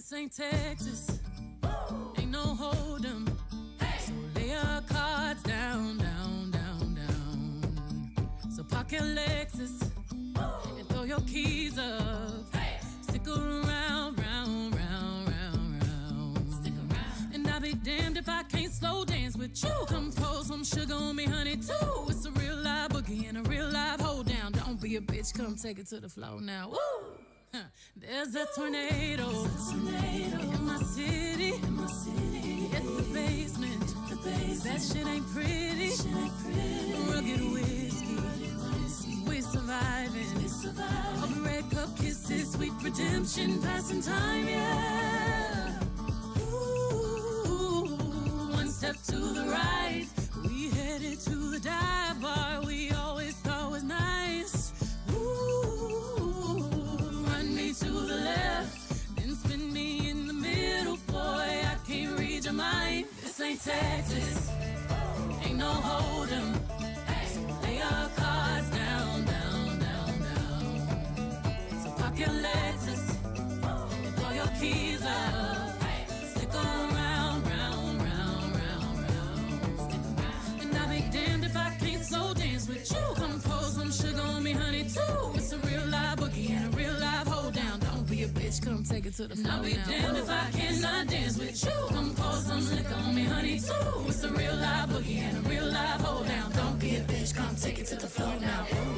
This ain't Texas, ain't no hold 'em. So lay your cards down, down, down, down. So park your Lexus and throw your keys up. Stick around, round, round, round, round. Stick around. And I'll be damned if I can't slow dance with you. Come pour some sugar on me, honey, too. It's a real live boogie and a real live hold down. Don't be a bitch, come take it to the floor now. Woo! There's a tornado in my city. Hit the basement. That shit ain't pretty. Rugged whiskey. We surviving. All the red cup kisses, sweet redemption, passing time, yeah. Ooh, one step to the right. We headed to the dive bar we always thought was nice. To the left, then spin me in the middle, boy, I can't read your mind. This ain't Texas, ain't no hold 'em. So lay your cards down, down, down, down. So park your Lexus and throw your keys up. Stick around, round, round, round, round. And I'll be damned if I can't slow dance with you. Come pour some sugar on me, honey, too. It's a real live boogie and a real live hold down. Don't be a bitch, come take it to the floor. I'll be damned if I cannot dance with you. Come pour some liquor on me, honey, too. It's a real live boogie and a real live hold down. Don't be a bitch, come take it to the floor now. Ooh.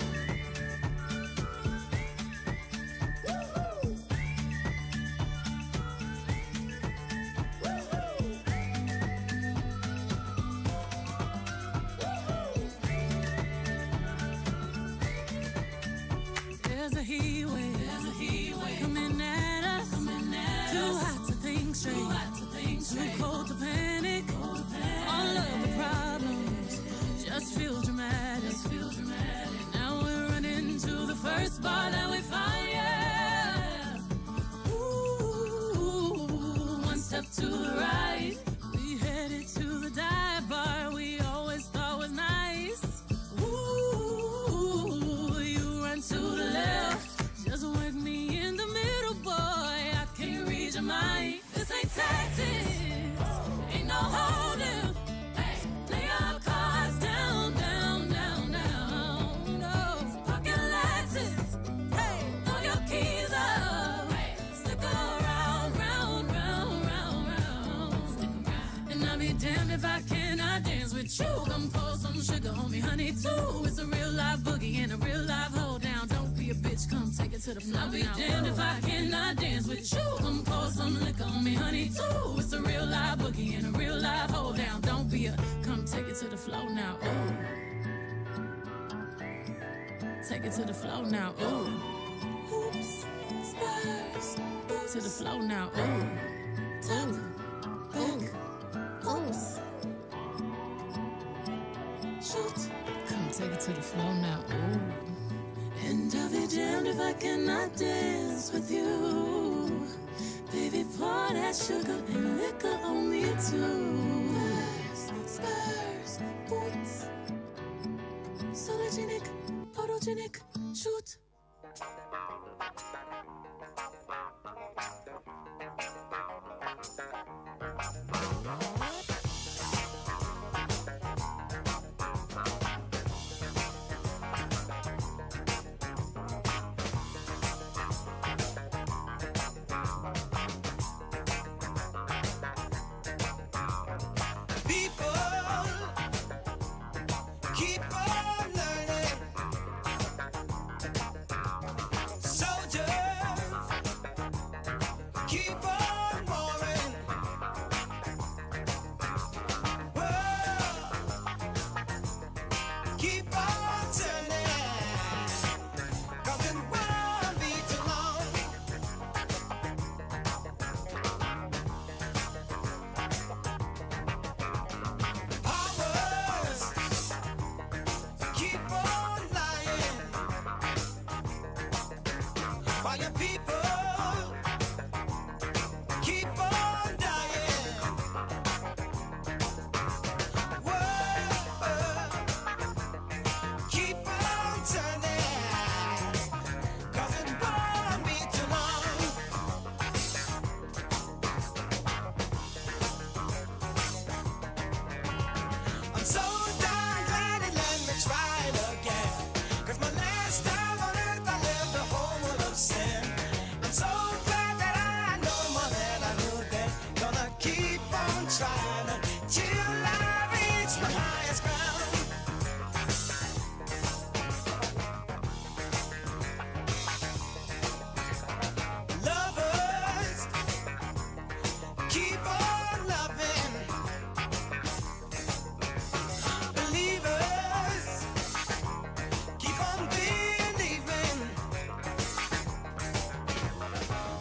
There's a heat wave coming at us. Too hot to think straight, too cold to panic. All of the problems just feel dramatic. Now we're running to the first bar that we find, yeah. Ooh, one step to the right. We headed to the dive bar we always thought was nice. Ooh, you run to the left. Just work me in the middle, boy, I can't read your mind. This ain't Texas, ain't no holding. Lay your cards down, down, down, down. No, park your Lexus, throw your keys up. Stick around, round, round, round, round. And I'll be damned if I cannot dance with you. Come pour some sugar on me, honey, too. It's a real live boogie and a real live hold down. Don't be a bitch, come take it to the floor. I'll be damned if I cannot dance with you. Come pour some liquor on me, honey, too. It's a real live boogie and a real live hold down. Don't be a, come take it to the floor now. Ooh. Take it to the floor now. Ooh. Hoops, stars, to the floor now. Ooh. Top, back, oops. Shoot. Come take it to the floor now. Ooh. And I'll be damned if I cannot dance with you. Baby, pour that sugar and liquor on me too. Spurs, boots, sologenic, photogenic, shoot.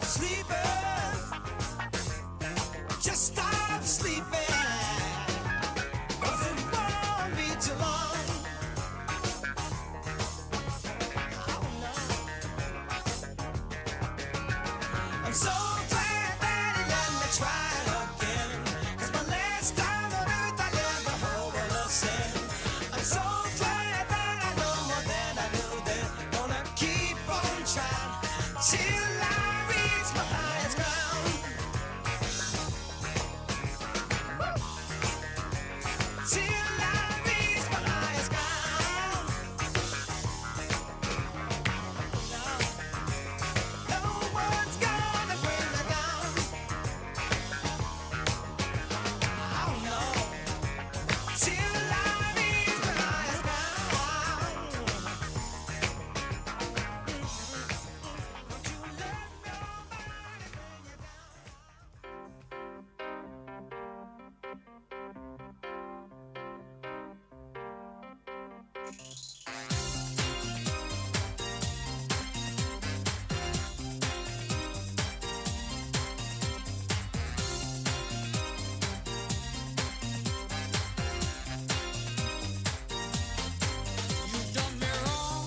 Sleepers, just stop sleeping. Wasn't gonna be too long. Oh no. I'm so glad that he let me try it again. 'Cause my last time on earth I never hope of a sin. I'm so glad that I know more than I knew then. Gonna keep on trying till I reach my highest ground. Till I reach my highest ground. No one's gonna bring me down. Oh no. Till I reach my highest ground. Don't you let nobody bring you down. You've done me wrong,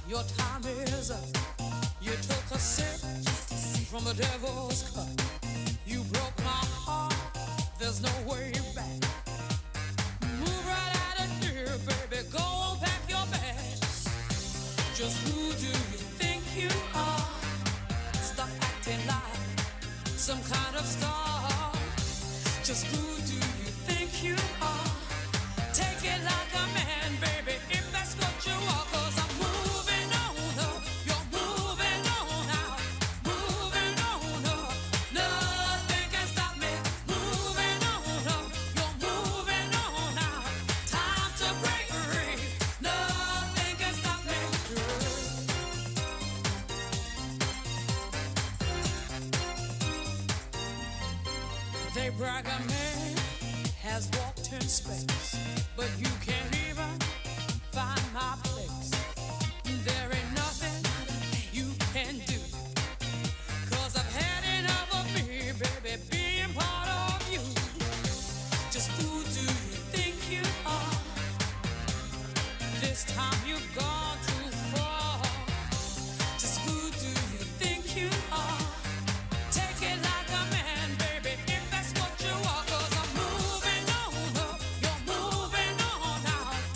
your time is up. You took a sip from the devil's cup. You broke my heart, there's no way back. Move right out of here, baby, go on, pack your bags. Just who do you think you are? Stop acting like some kind of star. Just who do you think you are? Take it like a man, baby, if that's what you are. 'Cause I'm moving on up, you're moving on out. Moving on up, nothing can stop me. Moving on up, you're moving on out. Time to break free, nothing can stop me. They brag a man has walked in space, but you can't even find my place. There ain't nothing you can do, 'cause I've had enough of me, baby, being part of you. Just who do you think you are? This time you've gone too far. Just who do you think you are? Take it like a man, baby, if that's what you are. 'Cause I'm moving on up, you're moving on out.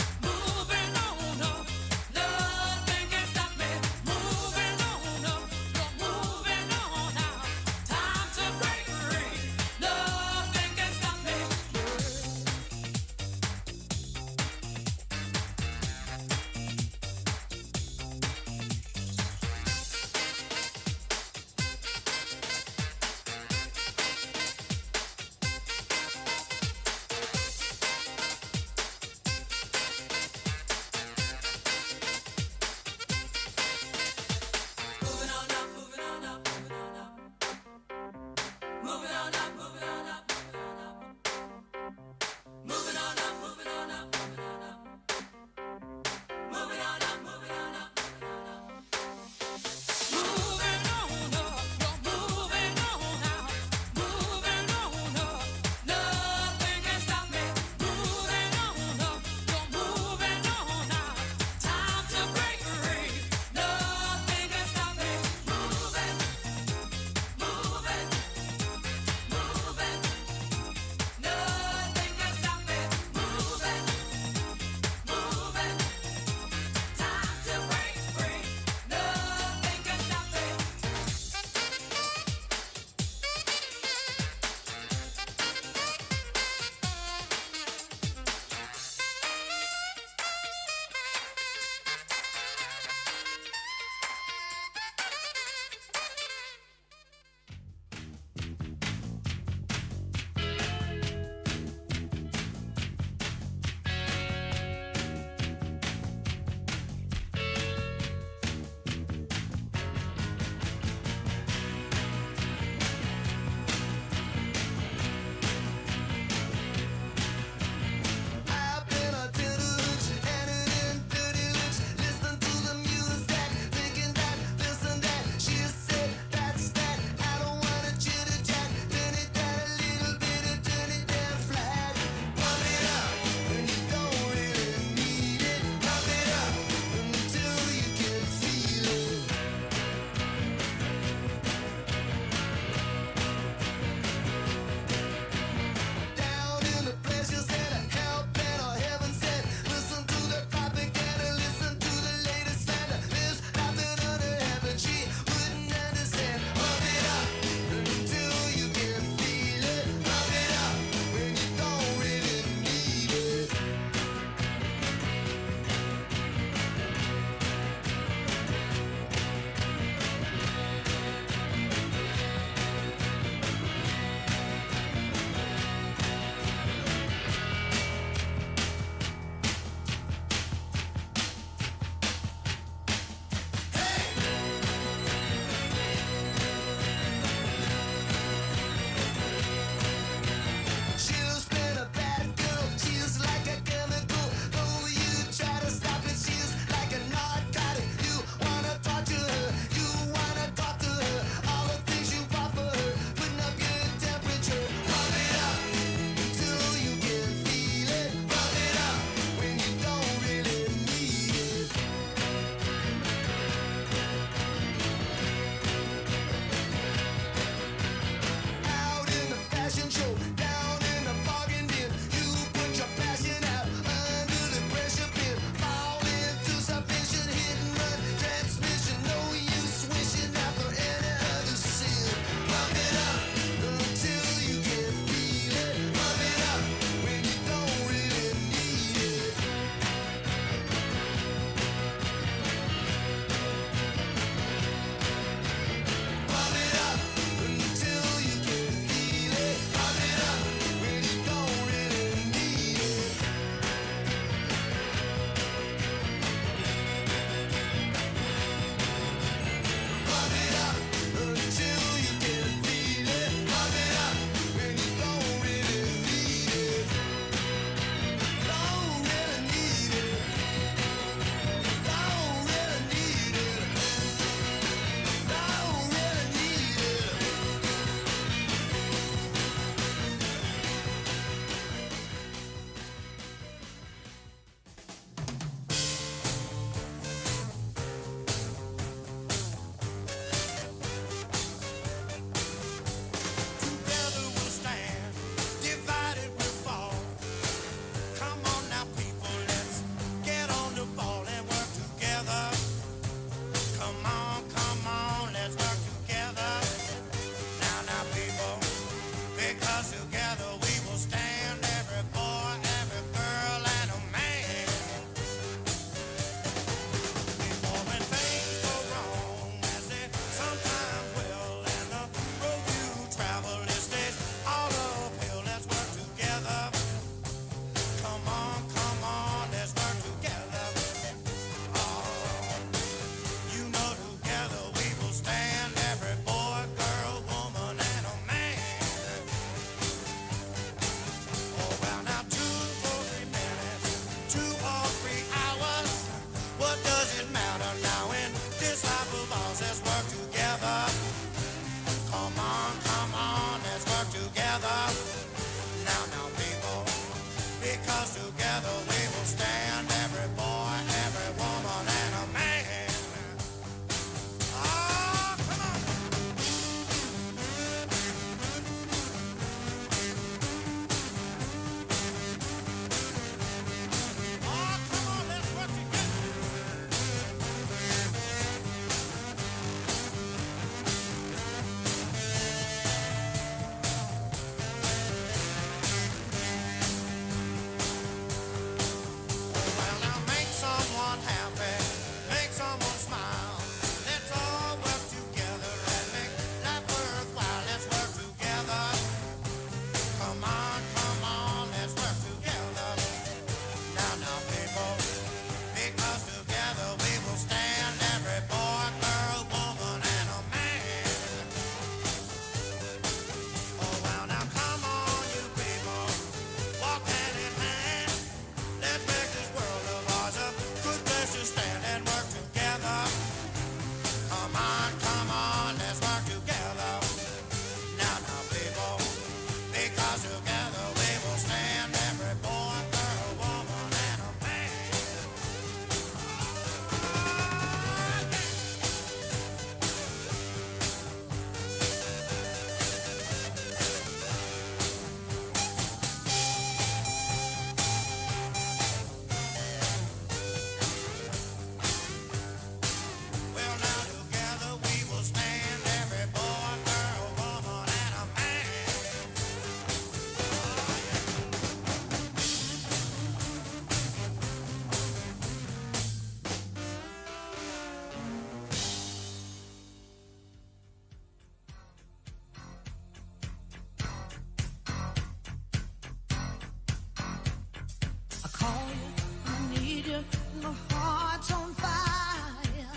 call you, I need you, my heart's on fire.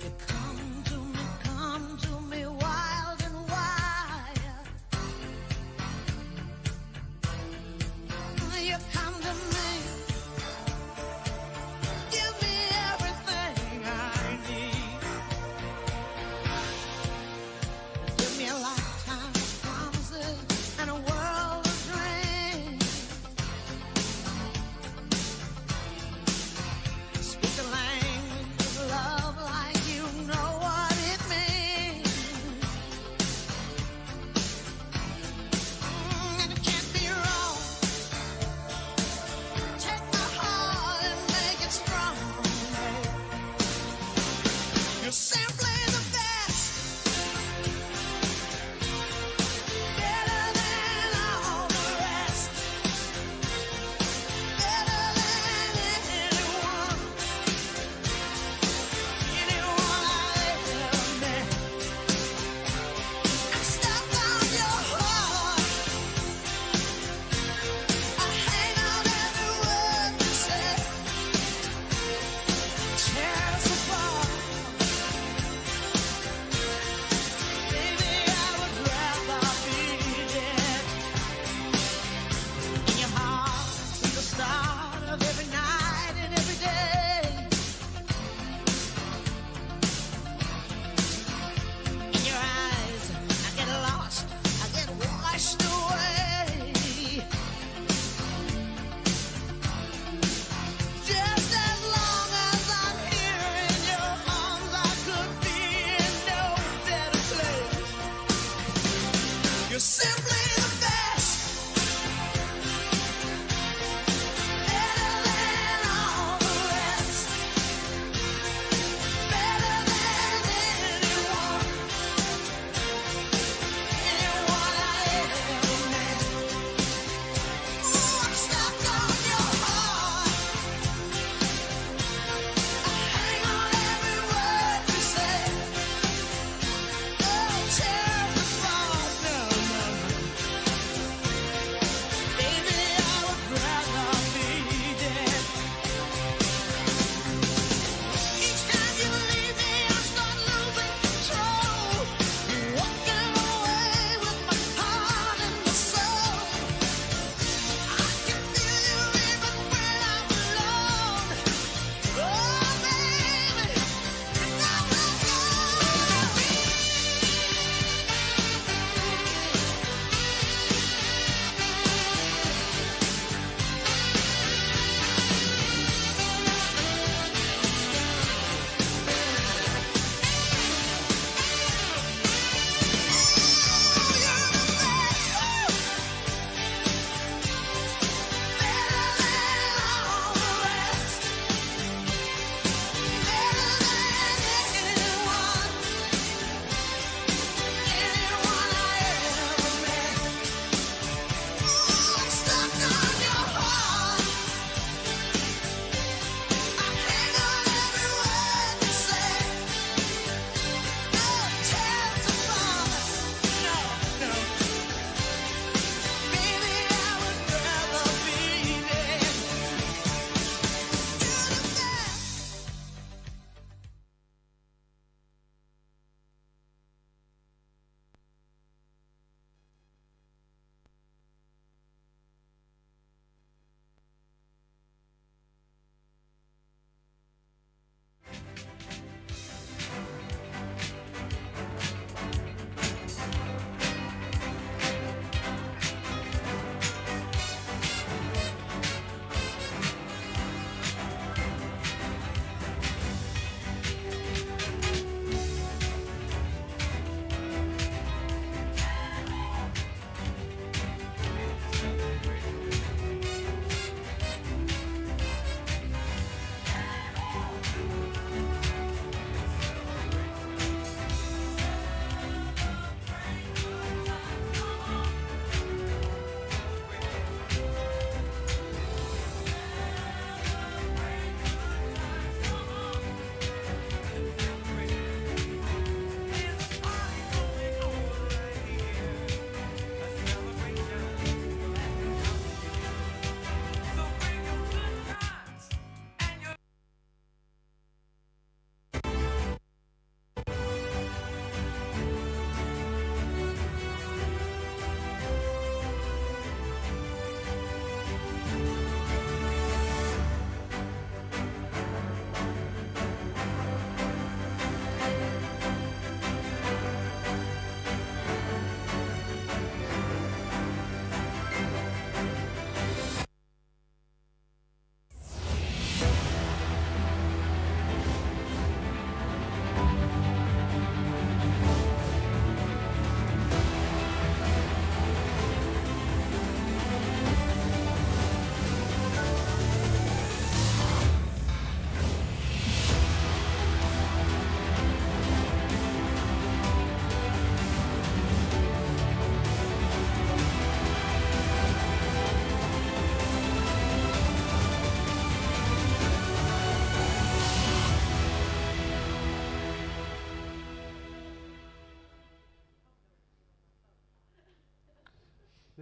You come to me wild and wild. You come to me, give me everything I need. Give me a lifetime of promises and a world of dreams.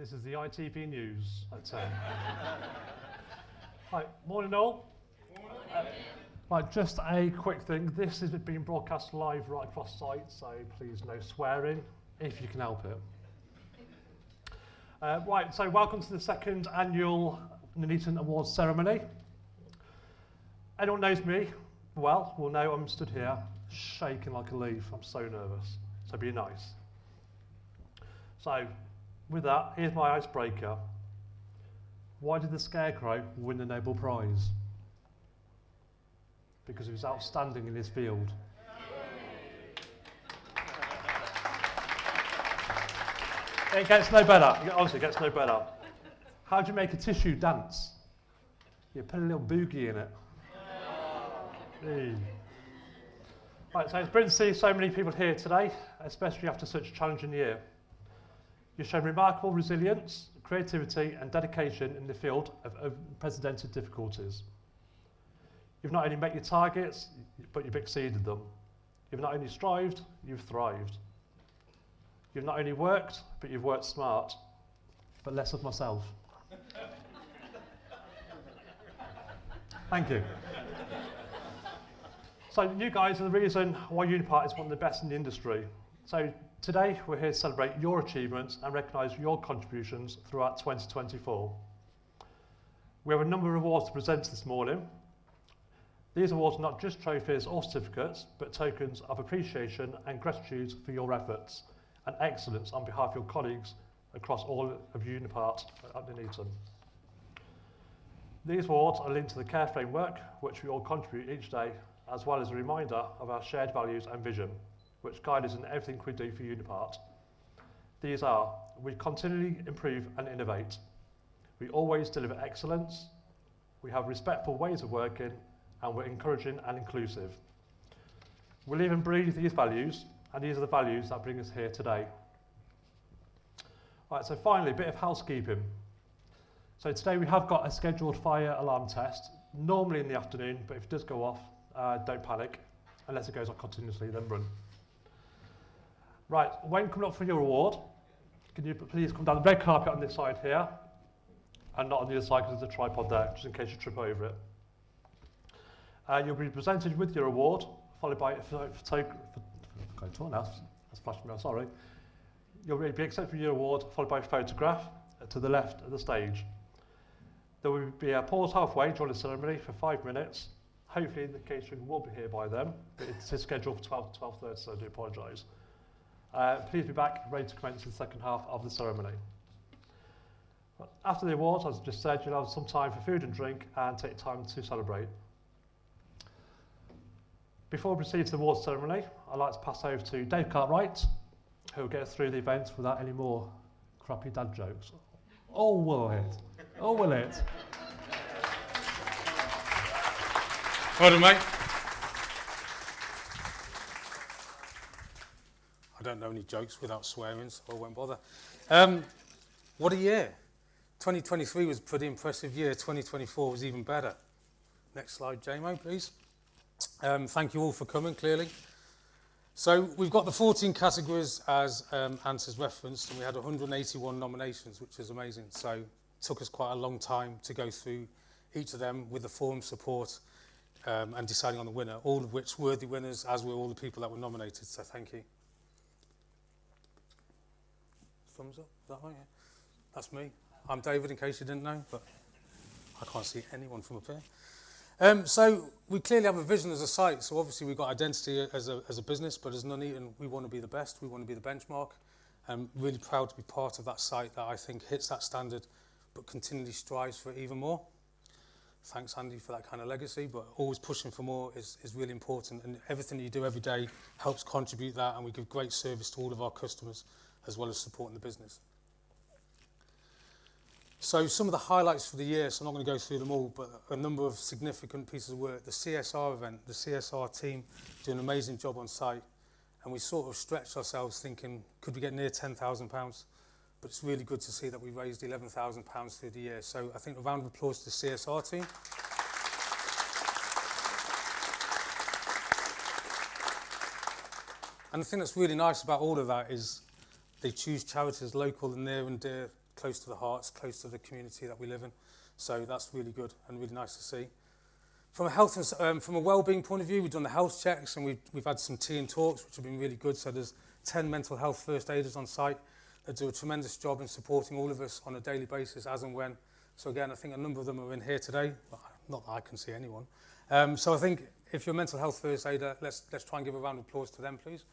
This is the ITV News at 10. Right, morning all. Right, just a quick thing. This is being broadcast live right across site, so please no swearing, if you can help it. Right, so welcome to the second annual Nuneaton Awards ceremony. Anyone knows me well will know I'm stood here shaking like a leaf. I'm so nervous, so be nice. So, with that, here's my icebreaker. Why did the Scarecrow win the Nobel Prize? Because he was outstanding in his field. It gets no better. Honestly, it gets no better. How do you make a tissue dance? You put a little boogie in it. Hey. Right, so it's brilliant to see so many people here today, especially after such a challenging year. You've shown remarkable resilience, creativity and dedication in the field of unprecedented difficulties. You've not only met your targets, but you've exceeded them. You've not only strived, you've thrived. You've not only worked, but you've worked smart, but less of myself. Thank you. So you guys are the reason why Unipart is one of the best in the industry. So today we're here to celebrate your achievements and recognise your contributions throughout 2024. We have a number of awards to present this morning. These awards are not just trophies or certificates, but tokens of appreciation and gratitude for your efforts and excellence on behalf of your colleagues across all of Unipart at Nuneaton. These awards are linked to the care framework, which we all contribute each day, as well as a reminder of our shared values and vision, which guide us in everything we do for Unipart. These are, we continually improve and innovate. We always deliver excellence. We have respectful ways of working, and we're encouraging and inclusive. We live and breathe these values, and these are the values that bring us here today. Right, so finally, a bit of housekeeping. So today we have got a scheduled fire alarm test, normally in the afternoon, but if it does go off, don't panic. Unless it goes off continuously, then run. Right, when coming up for your award, can you please come down the red carpet on this side here, and not on the other side because there's a tripod there, just in case you trip over it. You'll be presented with your award, followed by a sorry. You'll be accepted for your award, followed by a photograph to the left of the stage. There will be a pause halfway during the ceremony for 5 minutes. Hopefully the catering will be here by then, but it's scheduled for 12 to 12:30, so I do apologise. Please be back ready to commence the second half of the ceremony. After the awards, as I just said, you'll have some time for food and drink and take time to celebrate. Before we proceed to the awards ceremony, I'd like to pass over to Dave Cartwright, who will get us through the event without any more crappy dad jokes. Oh, will it? Oh, will it? Well done, mate. I don't know any jokes without swearing, so I won't bother. What a year. 2023 was a pretty impressive year. 2024 was even better. Next slide, JMO, please. Thank you all for coming, clearly. So we've got the 14 categories as Answer's referenced, and we had 181 nominations, which is amazing. So it took us quite a long time to go through each of them with the forum support and deciding on the winner, all of which worthy winners, as were all the people that were nominated. So thank you. Thumbs up, is that right? Yeah. That's me. I'm David, in case you didn't know, but I can't see anyone from up here. So we clearly have a vision as a site, so obviously we've got identity as a business, but as Nuneaton, we want to be the best, we want to be the benchmark. I'm really proud to be part of that site that I think hits that standard, but continually strives for even more. Thanks, Andy, for that kind of legacy, but always pushing for more is really important, and everything you do every day helps contribute that, and we give great service to all of our customers, as well as supporting the business. So some of the highlights for the year, so I'm not going to go through them all, but a number of significant pieces of work. The CSR event, the CSR team did an amazing job on site, and we sort of stretched ourselves thinking, could we get near £10,000? But it's really good to see that we raised £11,000 through the year. So I think a round of applause to the CSR team. And the thing that's really nice about all of that is they choose charities local and near and dear close to the hearts, close to the community that we live in. So that's really good and really nice to see. From a health and from a well-being point of view, we've done the health checks and we've had some tea and talks, which have been really good. So there's 10 mental health first aiders on site that do a tremendous job in supporting all of us on a daily basis as and when. So again, I think a number of them are in here today. Well, not that I can see anyone. So I think if you're a mental health first aider, let's try and give a round of applause to them, please.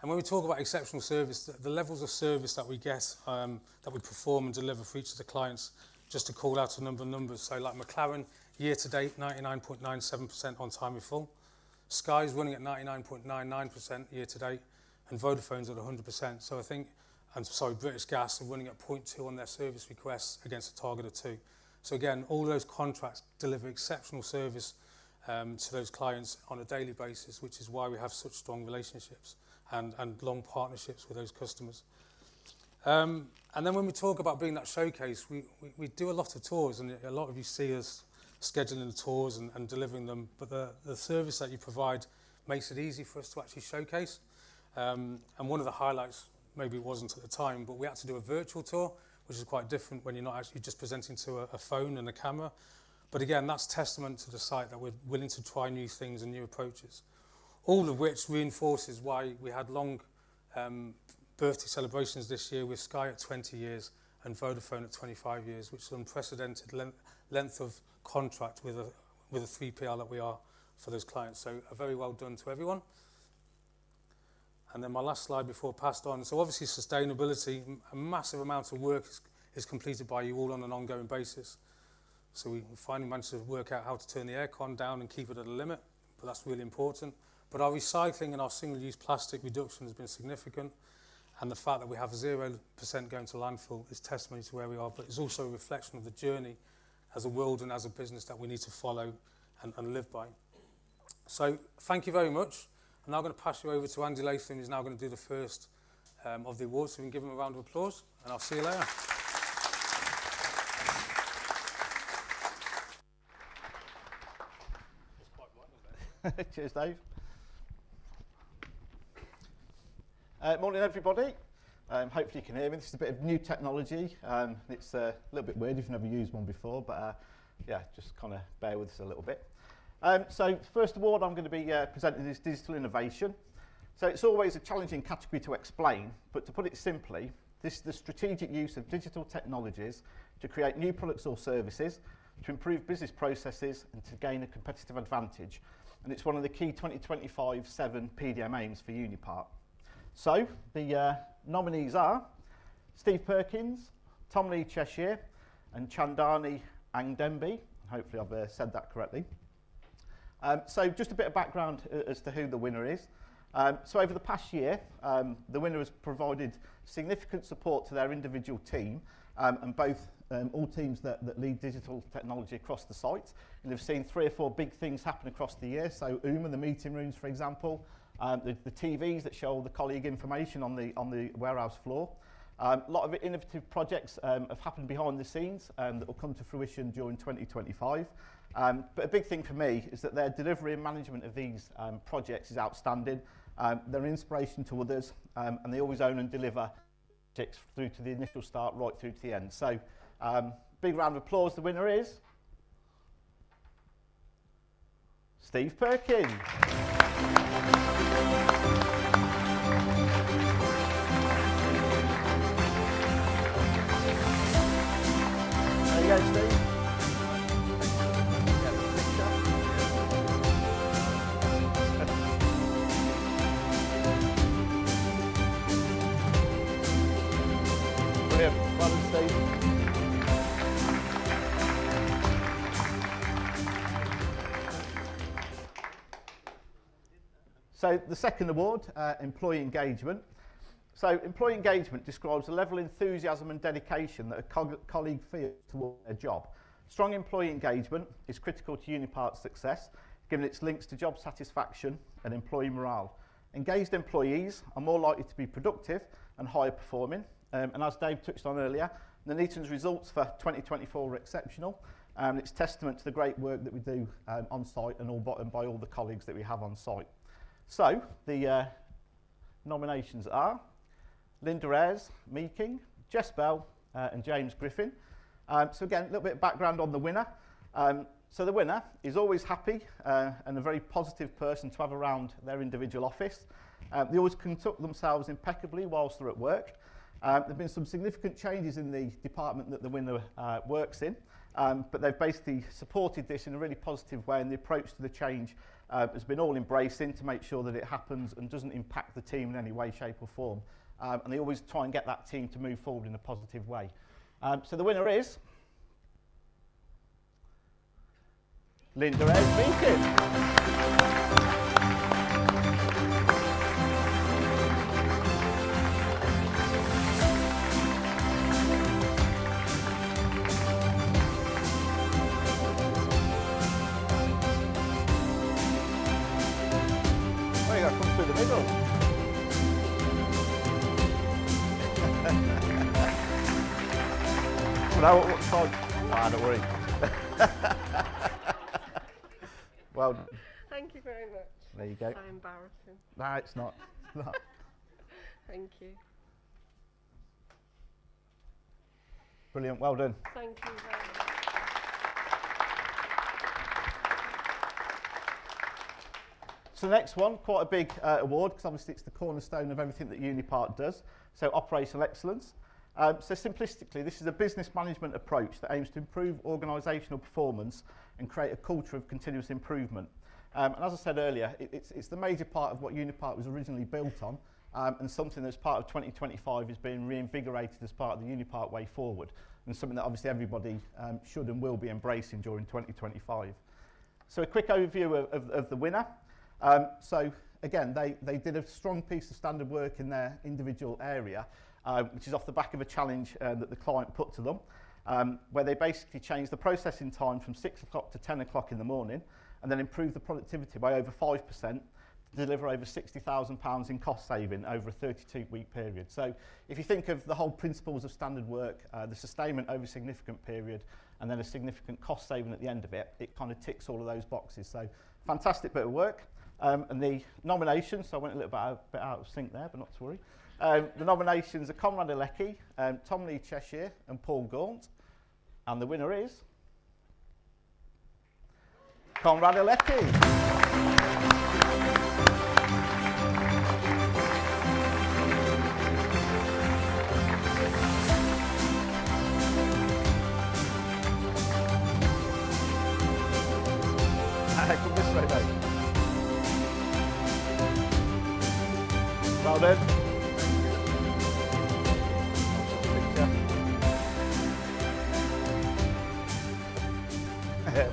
And when we talk about exceptional service, the levels of service that we get, that we perform and deliver for each of the clients, just to call out a number of numbers. So like McLaren, year to date, 99.97% on time in full. Sky's running at 99.99% year to date, and Vodafone's at 100%. So I think, British Gas are running at 0.2 on their service requests against a target of 2. So again, all those contracts deliver exceptional service to those clients on a daily basis, which is why we have such strong relationships and long partnerships with those customers. And then when we talk about being that showcase, we do a lot of tours, and a lot of you see us scheduling the tours and delivering them, but the service that you provide makes it easy for us to actually showcase. And one of the highlights, maybe it wasn't at the time, but we had to do a virtual tour, which is quite different when you're not actually just presenting to a phone and a camera. But again, that's testament to the site that we're willing to try new things and new approaches. All of which reinforces why we had long birthday celebrations this year with Sky at 20 years and Vodafone at 25 years, which is an unprecedented length of contract with a 3PL that we are for those clients. So a very well done to everyone. And then my last slide before passed on. So obviously sustainability, a massive amount of work is completed by you all on an ongoing basis. So we finally managed to work out how to turn the aircon down and keep it at a limit, but that's really important. But our recycling and our single-use plastic reduction has been significant, and the fact that we have 0% going to landfill is testimony to where we are, but it's also a reflection of the journey as a world and as a business that we need to follow and live by. So thank you very much. I'm now going to pass you over to Andy Latham, who's now going to do the first of the awards, so we can give him a round of applause, and I'll see you later. Cheers, Dave. Morning, everybody. Hopefully you can hear me. This is a bit of new technology. It's a little bit weird if you've never used one before, but yeah, just kind of bear with us a little bit. So the first award I'm going to be presenting is Digital Innovation. So it's always a challenging category to explain, but to put it simply, this is the strategic use of digital technologies to create new products or services, to improve business processes and to gain a competitive advantage. And it's one of the key 2025-7 PDM aims for Unipart. So the nominees are Steve Perkins, Tom Lee Cheshire and Chandani Angdembi. Hopefully I've said that correctly. So just a bit of background as to who the winner is. So over the past year, the winner has provided significant support to their individual team and both all teams that lead digital technology across the site. And they've seen 3 or 4 big things happen across the year. So the meeting rooms, for example, the TVs that show all the colleague information on the warehouse floor. A lot of innovative projects have happened behind the scenes that will come to fruition during 2025. But a big thing for me is that their delivery and management of these projects is outstanding. They're an inspiration to others, and they always own and deliver projects through to the initial start right through to the end. So big round of applause. The winner is Steve Perkins. There you go, Steve. Brilliant. Well done, Steve. So the second award, employee engagement. So employee engagement describes the level of enthusiasm and dedication that a colleague feels towards their job. Strong employee engagement is critical to Unipart's success, given its links to job satisfaction and employee morale. Engaged employees are more likely to be productive and higher performing. And as Dave touched on earlier, Nuneaton's results for 2024 were exceptional. It's testament to the great work that we do on site and by all the colleagues that we have on site. So the nominations are Linda Ayres, Meeking, Jess Bell and James Griffin. So again, a little bit of background on the winner. So the winner is always happy and a very positive person to have around their individual office. They always conduct themselves impeccably whilst they're at work. There have been some significant changes in the department that the winner works in, but they've basically supported this in a really positive way, and the approach to the change has been all embracing to make sure that it happens and doesn't impact the team in any way, shape or form. And they always try and get that team to move forward in a positive way. So the winner is Linda Ayres Meeking. Come through the middle. Now what side? Ah, don't worry. Well done. Thank you very much. There you go. So embarrassing. No, it's not. It's not. Thank you. Brilliant, well done. Thank you very much. So the next one, quite a big award, because obviously it's the cornerstone of everything that Unipart does. So operational excellence. So simplistically, this is a business management approach that aims to improve organisational performance and create a culture of continuous improvement. And as I said earlier, it's the major part of what Unipart was originally built on, and something that's part of 2025 is being reinvigorated as part of the Unipart way forward, and something that obviously everybody should and will be embracing during 2025. So a quick overview of the winner. So again, they did a strong piece of standard work in their individual area, which is off the back of a challenge that the client put to them, where they basically changed the processing time from 6 o'clock to 10 o'clock in the morning, and then improved the productivity by over 5% to deliver over £60,000 in cost saving over a 32-week period. So if you think of the whole principles of standard work, the sustainment over a significant period, and then a significant cost saving at the end of it, it kind of ticks all of those boxes. So fantastic bit of work. And the nominations, so I went a little bit out of sync there, but not to worry. The nominations are Conrad Alecki, Tom Lee Cheshire and Paul Gaunt. And the winner is Conrad Alecki. Come this way, mate. Well done.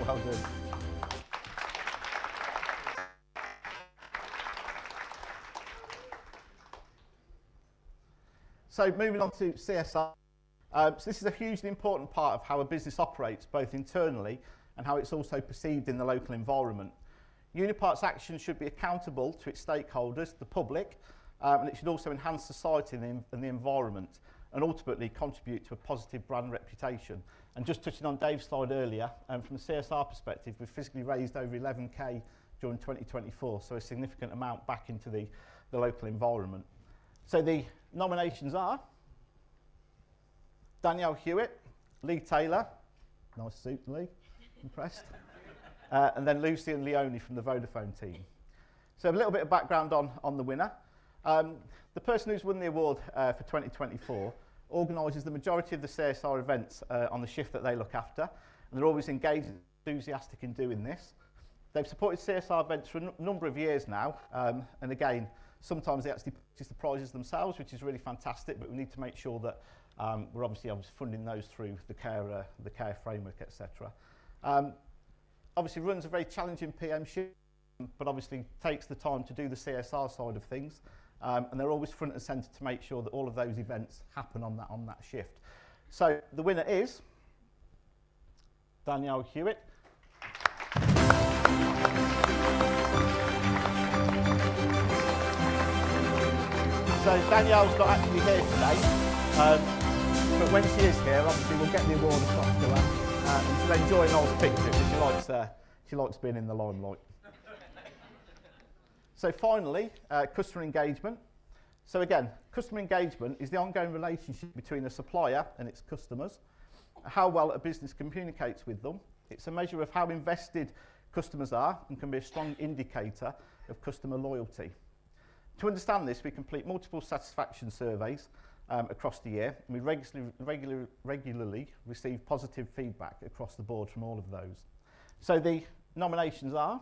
Well done. So moving on to CSR. So this is a hugely important part of how a business operates, both internally and how it's also perceived in the local environment. Unipart's actions should be accountable to its stakeholders, the public, and it should also enhance society and the environment, and ultimately contribute to a positive brand reputation. And just touching on Dave's slide earlier, from a CSR perspective, we've physically raised over 11k during 2024, so a significant amount back into the local environment. So the nominations are Danielle Hewitt, Lee Taylor, nice suit, Lee, impressed, and then Lucy and Leonie from the Vodafone team. So a little bit of background on the winner. The person who's won the award for 2024 organises the majority of the CSR events on the shift that they look after, and they're always engaged and enthusiastic in doing this. They've supported CSR events for a number of years now, and again, sometimes they actually purchase the prizes themselves, which is really fantastic, but we need to make sure that we're obviously funding those through the care framework, etc. Obviously runs a very challenging PM shift, but obviously takes the time to do the CSR side of things. And they're always front and centre to make sure that all of those events happen on that shift. So the winner is Danielle Hewitt. So Danielle's not actually here today, but when she is here, obviously we'll get the award across to her, and she'll enjoy Noel's picture because she likes being in the limelight. So finally, customer engagement. So again, customer engagement is the ongoing relationship between a supplier and its customers, how well a business communicates with them. It's a measure of how invested customers are and can be a strong indicator of customer loyalty. To understand this, we complete multiple satisfaction surveys across the year, and we regularly receive positive feedback across the board from all of those. So the nominations are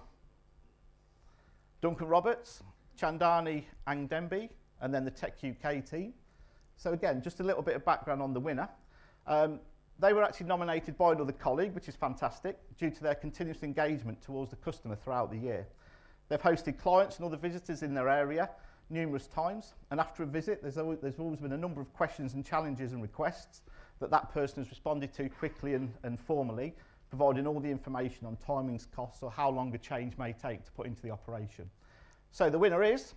Duncan Roberts, Chandani Angdembi, and then the Tech UK team. So again, just a little bit of background on the winner. They were actually nominated by another colleague, which is fantastic, due to their continuous engagement towards the customer throughout the year. They've hosted clients and other visitors in their area numerous times, and after a visit, there's always been a number of questions and challenges and requests that person has responded to quickly and formally, providing all the information on timings, costs, or how long a change may take to put into the operation. So the winner is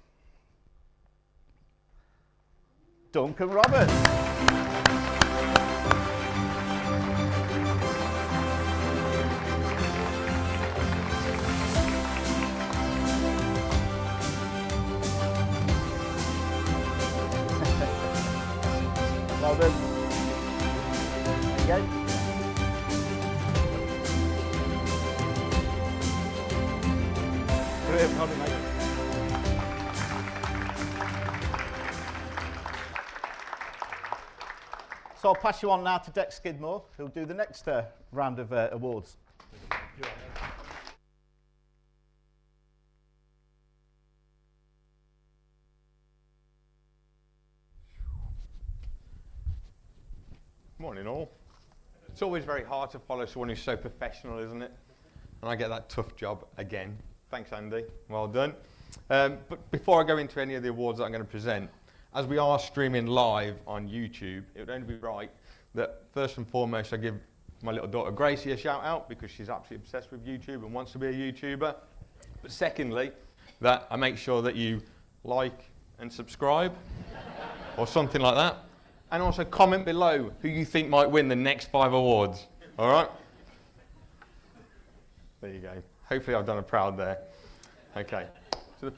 Duncan Roberts. Well done. There you go. Brilliant, mate. So I'll pass you on now to Dex Skidmore, who'll do the next round of awards. Morning all. It's always very hard to follow someone who's so professional, isn't it? And I get that tough job again. Thanks, Andy. Well done. But before I go into any of the awards that I'm going to present, as we are streaming live on YouTube, it would only be right that first and foremost I give my little daughter Gracie a shout out because she's absolutely obsessed with YouTube and wants to be a YouTuber. But secondly, that I make sure that you like and subscribe or something like that. And also comment below who you think might win the next 5 awards. All right? There you go. Hopefully I've done her proud there. Okay. So the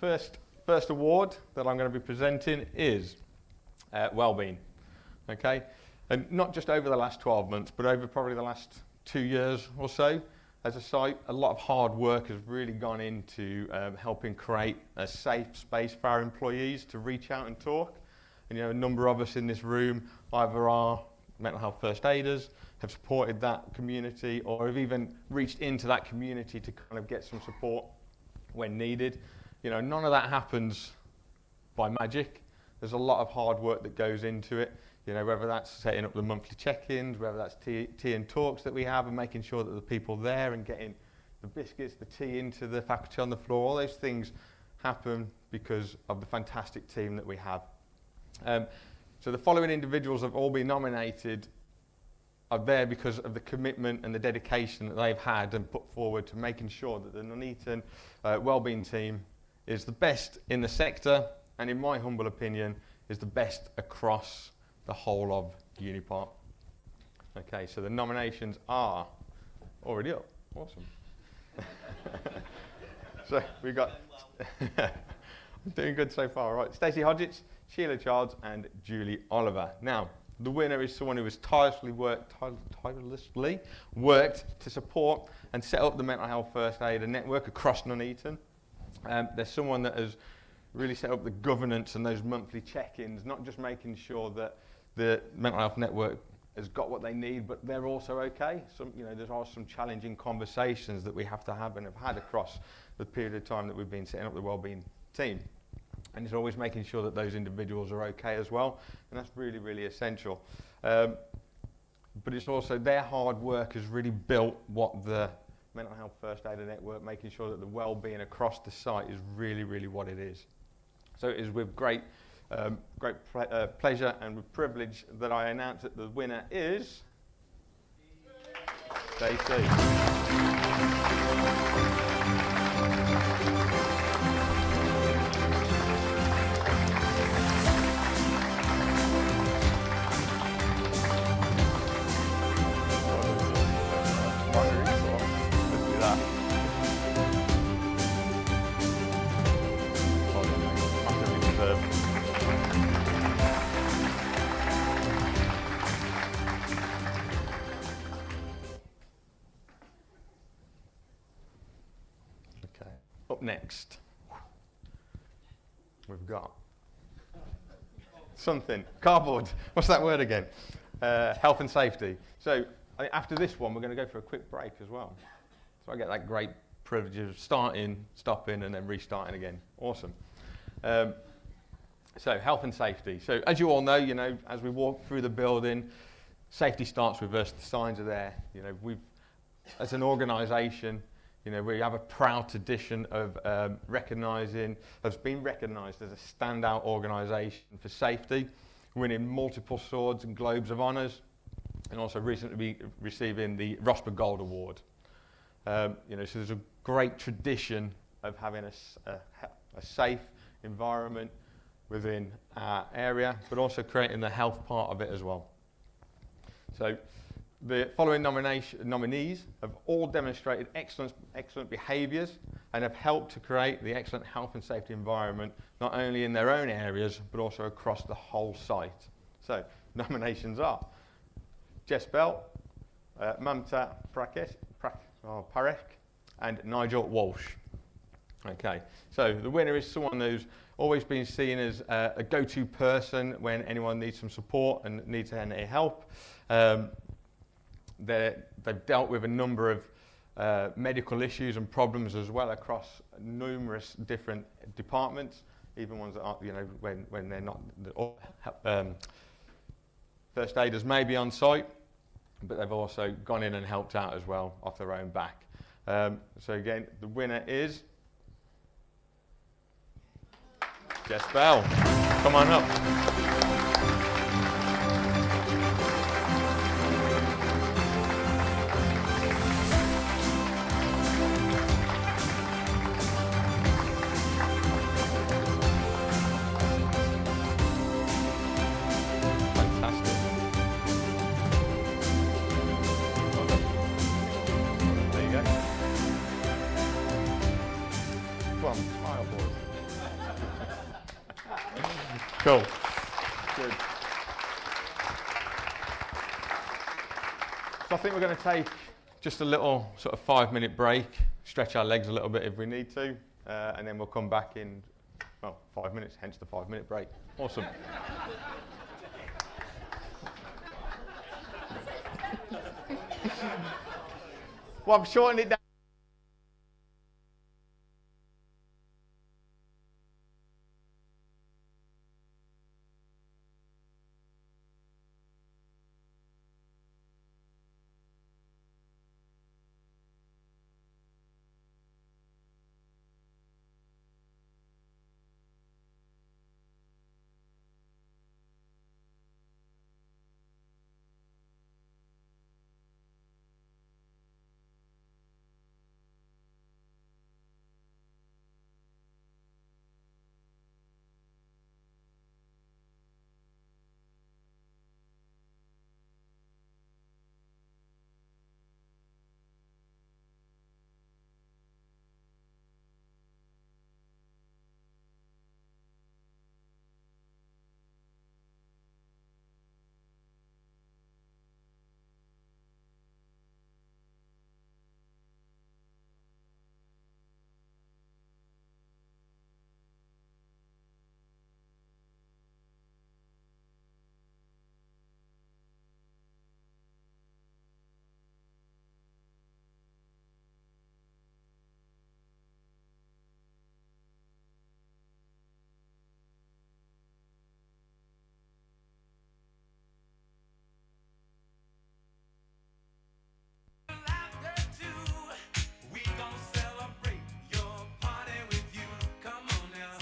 first award that I'm going to be presenting is Wellbeing. Okay? And not just over the last 12 months, but over probably the last 2 years or so. As a site, a lot of hard work has really gone into helping create a safe space for our employees to reach out and talk. And, you know, a number of us in this room either are mental health first aiders, have supported that community, or have even reached into that community to kind of get some support when needed. You know, none of that happens by magic. There's a lot of hard work that goes into it. You know, whether that's setting up the monthly check-ins, whether that's tea and talks that we have, and making sure that the people there and getting the biscuits, the tea into the faculty on the floor, all those things happen because of the fantastic team that we have. So the following individuals have all been nominated are there because of the commitment and the dedication that they've had and put forward to making sure that the Nuneaton Wellbeing team is the best in the sector, and in my humble opinion is the best across the whole of Unipart. Okay, so the nominations are already up. Awesome. So we've got I'm doing good so far, right? Stacey Hodgetts, Sheila Childs and Julie Oliver. Now, the winner is someone who has tirelessly worked to support and set up the mental health first aider network across Nuneaton. There's someone that has really set up the governance and those monthly check-ins, not just making sure that the mental health network has got what they need, but they're also okay. There are some challenging conversations that we have to have and have had across the period of time that we've been setting up the wellbeing team. And it's always making sure that those individuals are okay as well, and that's really, really essential. But it's also their hard work has really built what the Mental Health First Aider Network, making sure that the well-being across the site is really, really what it is. So it is with great pleasure and with privilege that I announce that the winner is Stacey. up next, we've got something, cardboard. What's that word again? Health and safety. So I think after this one, we're going to go for a quick break as well. So I get that great privilege of starting, stopping, and then restarting again. Awesome. So health and safety. So as you all know, as we walk through the building, safety starts with us. The signs are there. As an organisation, we have a proud tradition of being recognised as a standout organisation for safety, winning multiple swords and globes of honours, and also recently receiving the Rosper Gold Award. So there's a great tradition of having a safe environment within our area, but also creating the health part of it as well. So the following nominees have all demonstrated excellent behaviours and have helped to create the excellent health and safety environment, not only in their own areas, but also across the whole site. So nominations are Jess Bell, Mamta Parekh, and Nigel Walsh. Okay, so the winner is someone who's always been seen as a go-to person when anyone needs some support and needs any help. They've dealt with a number of medical issues and problems as well across numerous different departments, even ones that aren't, when they're not first aiders may be on site, but they've also gone in and helped out as well off their own back. So again, the winner is Jess Bell. Come on up. Fantastic. Well done. There you go. Come on, smile, boys. Cool. Good. So I think we're going to take just a little sort of 5-minute break, stretch our legs a little bit if we need to, and then we'll come back in, 5 minutes, hence the 5-minute break. Awesome. Well, I'm shortening it down. We gon' celebrate your party with you. Come on now.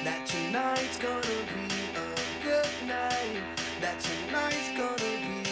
That tonight's gonna be a good night. That tonight's gonna be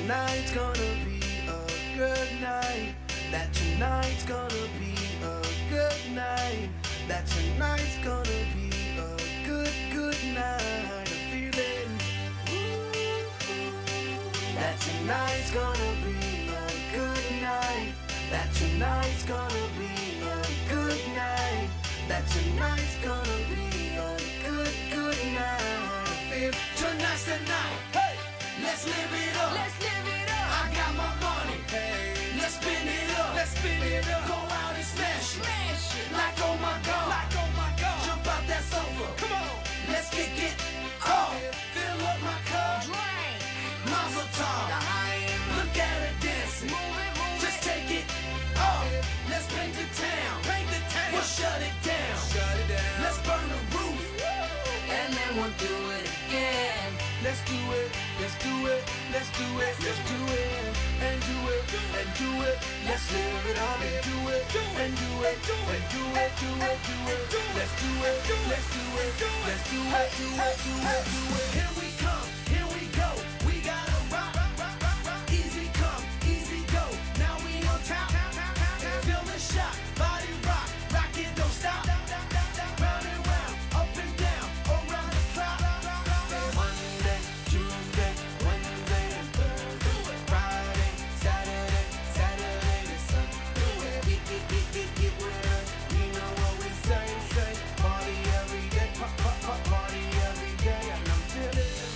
tonight's gonna be a good night. That tonight's gonna be a good night. That tonight's gonna be a good, good night. I'm feeling that tonight's gonna be a good night. That tonight's gonna be a good night. That tonight's gonna be a good, good night. I feel tonight's the night. Hey, let's live it up. Let's live it up. I got my money. Hey, let's spin it up. Let's spin it up. Go out and smash it. Smash it. Like oh my god. Like oh my god. Jump out that sofa. Come on. Let's kick it. Oh, fill up my cup. Drink. Mazel tov. Look at her dancing. Move it, move just take it. Oh, let's paint the town. Paint the town. We'll shut it down. Shut it down. Let's burn the roof. And then we'll do it again. Let's do it. Let's do it. Let's do it. Let's do it. And do it. And do it. Let's live it up and do it. And do it. And do it. Do it. Do it. Let's do it. Let's do it. Let's do it. Do it. Do it. Do it. Here we come. Here we go. We gotta rock. Easy come. Easy go. Now we on top. Feel the shot. Body rock. Rock it. Don't stop. Round and round. Up and down. Around the clock. Monday, Tuesday, Wednesday, and Thursday. Friday, Saturday, Saturday to Sunday. Get with us. You know what we say. Party every day. Party every day. And I'm feeling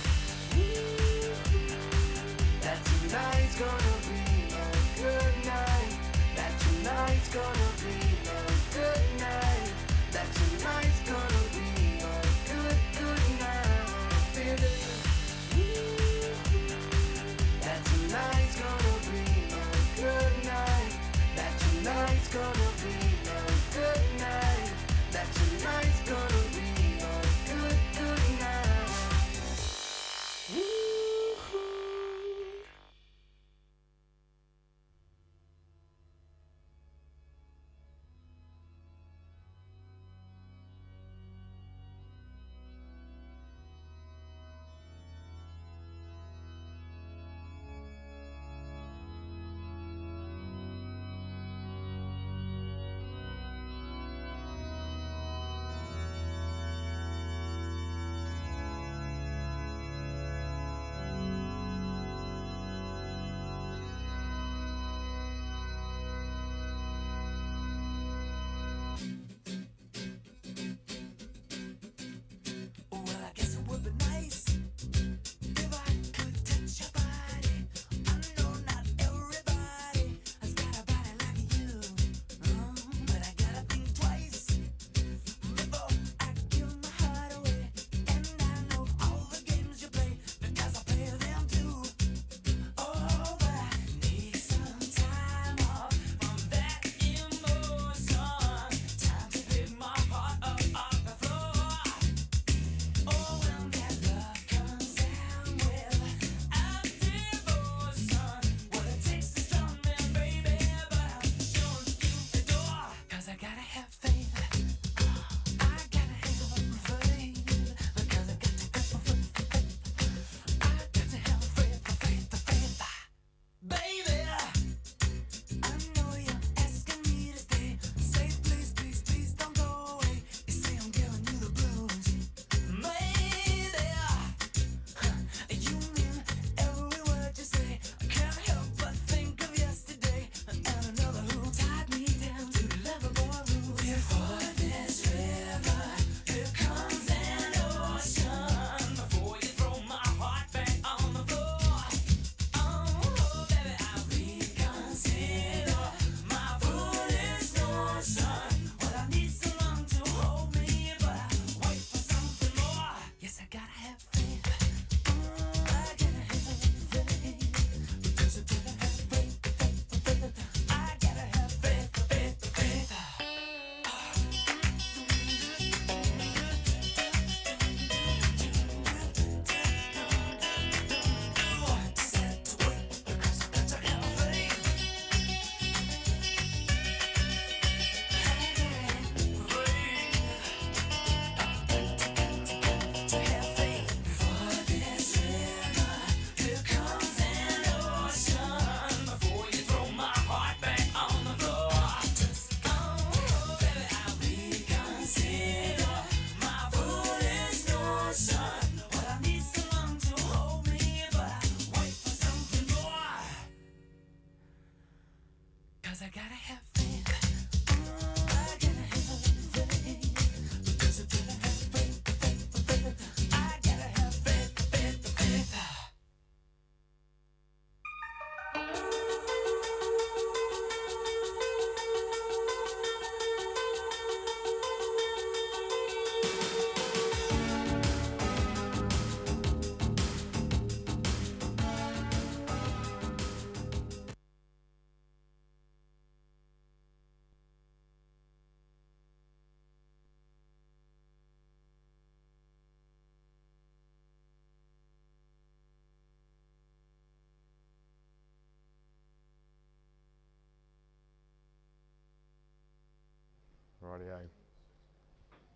Rightio.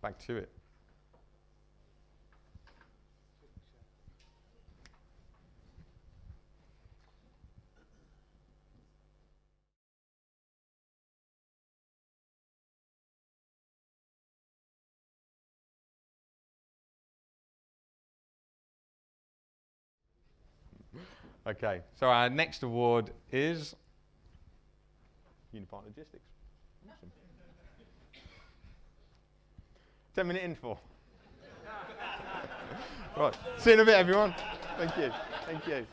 Back to it. Okay, so our next award is Unipart Logistics. Awesome. 10-minute interval. Right, see you in a bit, everyone. Thank you. Thank you.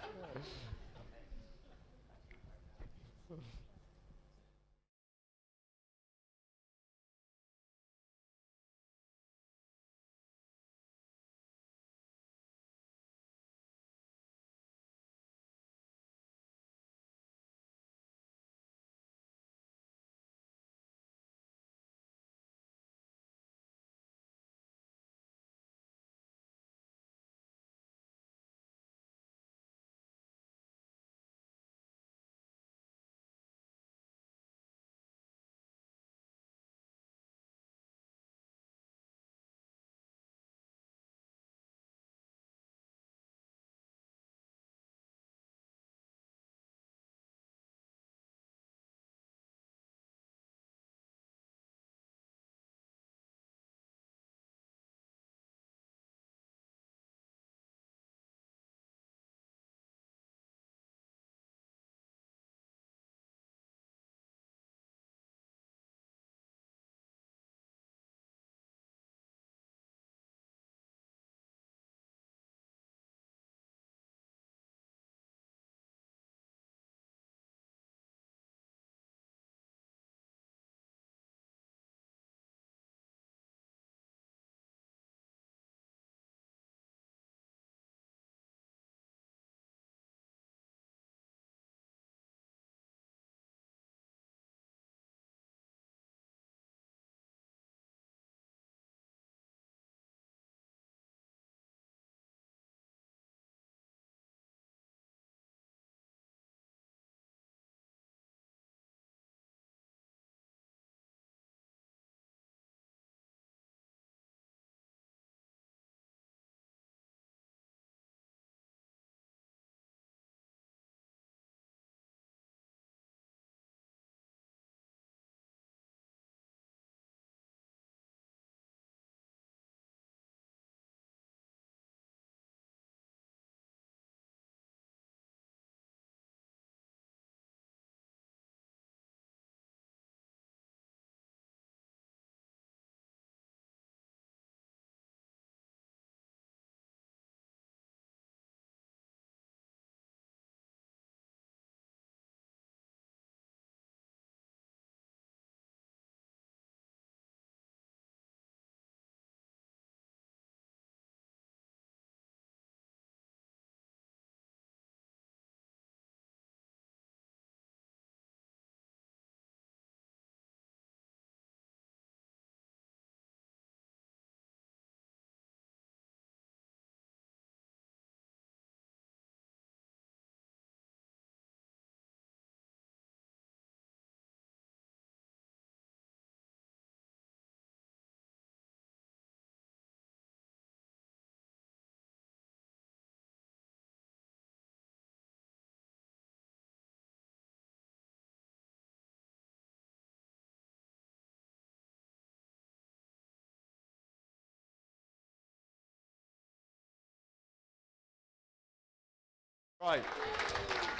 Right,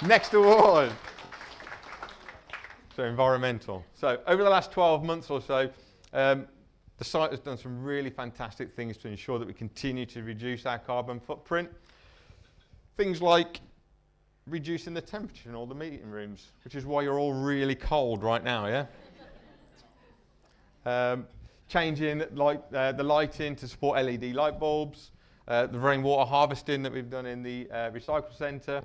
next award. So environmental. So over the last 12 months or so, the site has done some really fantastic things to ensure that we continue to reduce our carbon footprint. Things like reducing the temperature in all the meeting rooms, which is why you're all really cold right now, yeah? Changing the lighting to support LED light bulbs, the rainwater harvesting that we've done in the recycle centre,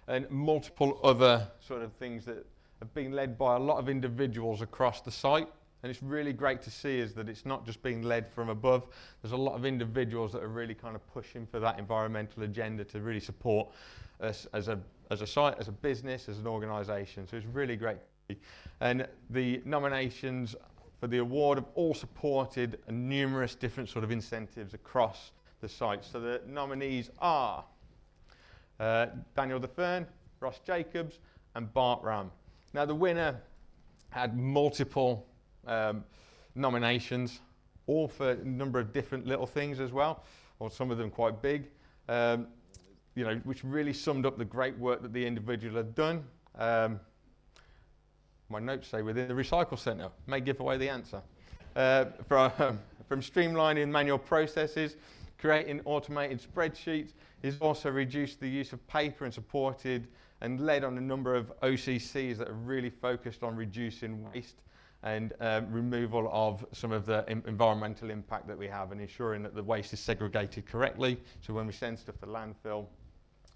and multiple other sort of things that have been led by a lot of individuals across the site. And it's really great to see is that it's not just being led from above. There's a lot of individuals that are really kind of pushing for that environmental agenda to really support us as a site, as a business, as an organisation. So it's really great to see. And the nominations for the award have all supported numerous different sort of incentives across the site. So the nominees are Daniel DeFern, Ross Jacobs and Bart Ram. Now the winner had multiple nominations, all for a number of different little things as well, or some of them quite big, you know, which really summed up the great work that the individual had done. My notes say within the recycle centre, may give away the answer. From streamlining manual processes, creating automated spreadsheets, he's also reduced the use of paper and supported and led on a number of OCCs that are really focused on reducing waste and removal of some of the environmental impact that we have and ensuring that the waste is segregated correctly. So when we send stuff to landfill,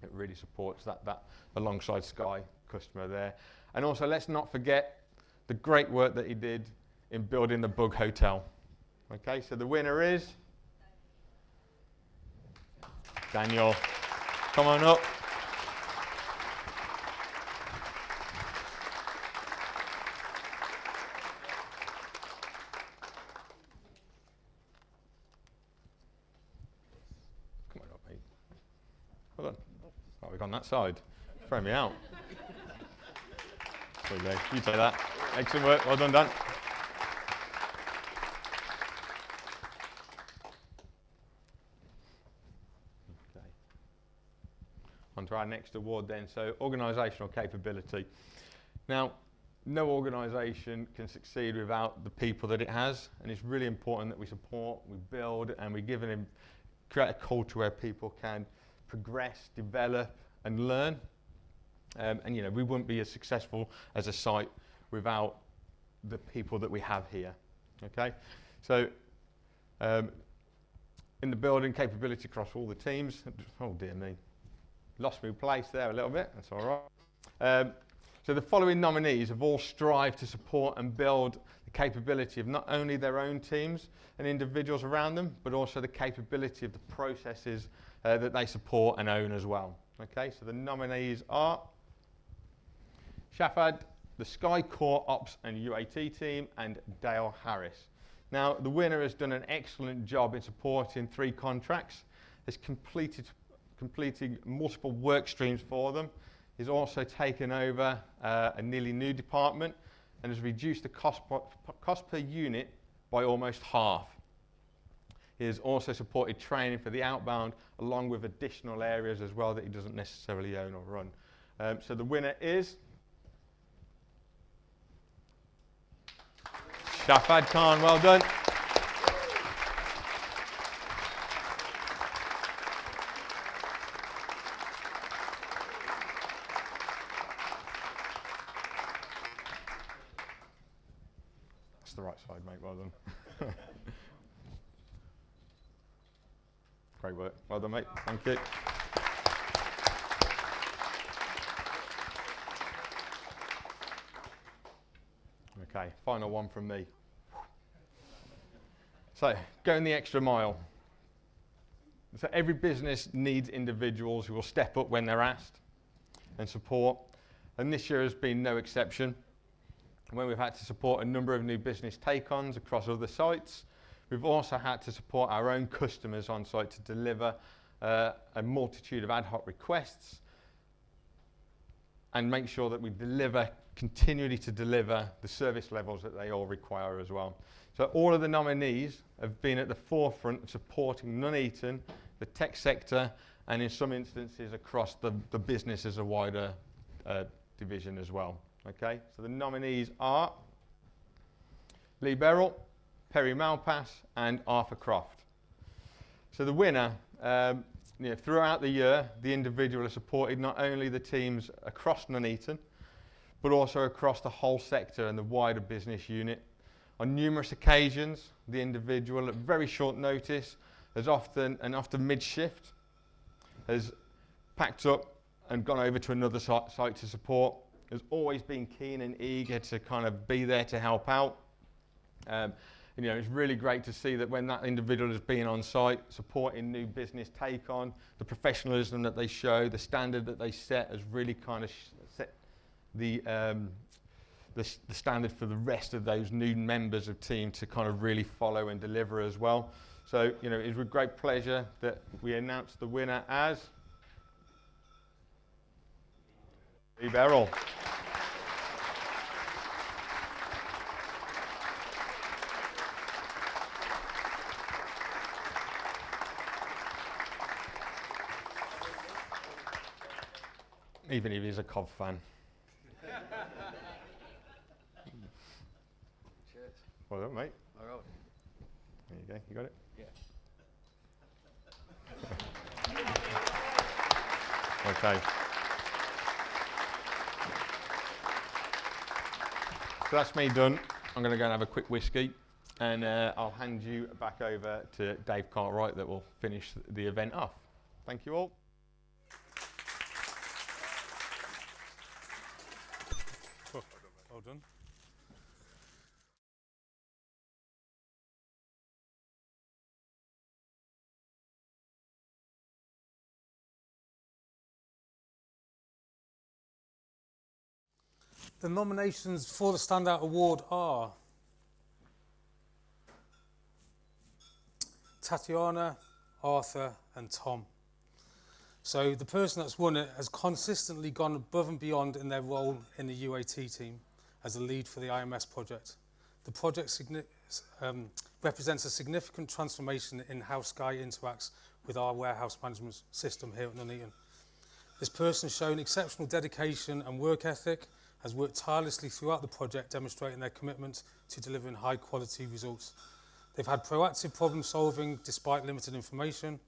it really supports that alongside Sky customer there. And also let's not forget the great work that he did in building the Bug Hotel. Okay, so the winner is Daniel. Come on up. Come on up, mate. Hold on. Oh, we've gone that side. Throw me out. There you go. You take that. Excellent work. Well done, Dan. Okay. On to our next award then. So, organisational capability. Now, no organisation can succeed without the people that it has, and it's really important that we support, we build, and we create a culture where people can progress, develop, and learn. And you know, we wouldn't be as successful as a site without the people that we have here. Okay, so in the building capability across all the teams. Oh dear me, lost my place there a little bit. That's all right. So the following nominees have all strived to support and build the capability of not only their own teams and individuals around them, but also the capability of the processes that they support and own as well. Okay, so the nominees are Shafad, the Sky Core Ops and UAT team, and Dale Harris. Now, the winner has done an excellent job in supporting 3 contracts, has completed multiple work streams for them. He's also taken over a nearly new department and has reduced the cost per unit by almost half. He has also supported training for the outbound along with additional areas as well that he doesn't necessarily own or run. So the winner is Shafad Khan. Well done. That's the right side, mate. Well done. Great work. Well done, mate. Thank you. Okay, final one from me. So, going the extra mile. So every business needs individuals who will step up when they're asked and support. And this year has been no exception. When we've had to support a number of new business take-ons across other sites, we've also had to support our own customers on site to deliver a multitude of ad hoc requests and make sure that we continually to deliver the service levels that they all require as well. So all of the nominees have been at the forefront of supporting Nuneaton, the tech sector, and in some instances across the business as a wider division as well. Okay, so the nominees are Lee Beryl, Perry Malpass and Arthur Croft. So the winner, throughout the year, the individual has supported not only the teams across Nuneaton, but also across the whole sector and the wider business unit. On numerous occasions, the individual at very short notice, often mid-shift, has packed up and gone over to another site to support, has always been keen and eager to kind of be there to help out. It's really great to see that when that individual has been on site, supporting new business take on, the professionalism that they show, the standard that they set has really kind of set the the standard for the rest of those new members of team to kind of really follow and deliver as well. So, you know, it's with great pleasure that we announce the winner as Lee Beryl. Even if he's a Cobb fan. Cheers. Well done, mate. All right. There you go. You got it? Yeah. Okay. So that's me done. I'm going to go and have a quick whiskey, and I'll hand you back over to Dave Cartwright that will finish the event off. Thank you all. Well done. The nominations for the Standout Award are Tatiana, Arthur and Tom. So the person that's won it has consistently gone above and beyond in their role in the UAT team as a lead for the IMS project. The project represents a significant transformation in how Sky interacts with our warehouse management system here at Nuneaton. This person has shown exceptional dedication and work ethic, has worked tirelessly throughout the project, demonstrating their commitment to delivering high quality results. They've had proactive problem solving despite limited information, and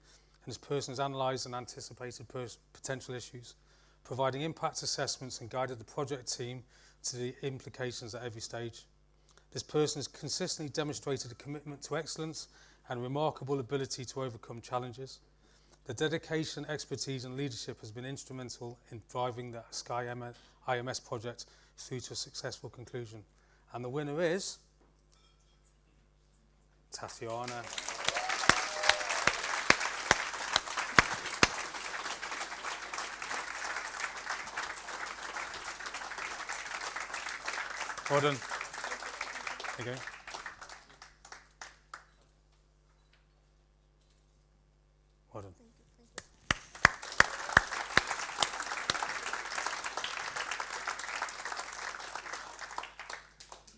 this person has analysed and anticipated potential issues, providing impact assessments and guided the project team to the implications at every stage. This person has consistently demonstrated a commitment to excellence and remarkable ability to overcome challenges. The dedication, expertise and leadership has been instrumental in driving the Sky IMS project through to a successful conclusion. And the winner is Tatiana. Well done. There you go. Well done.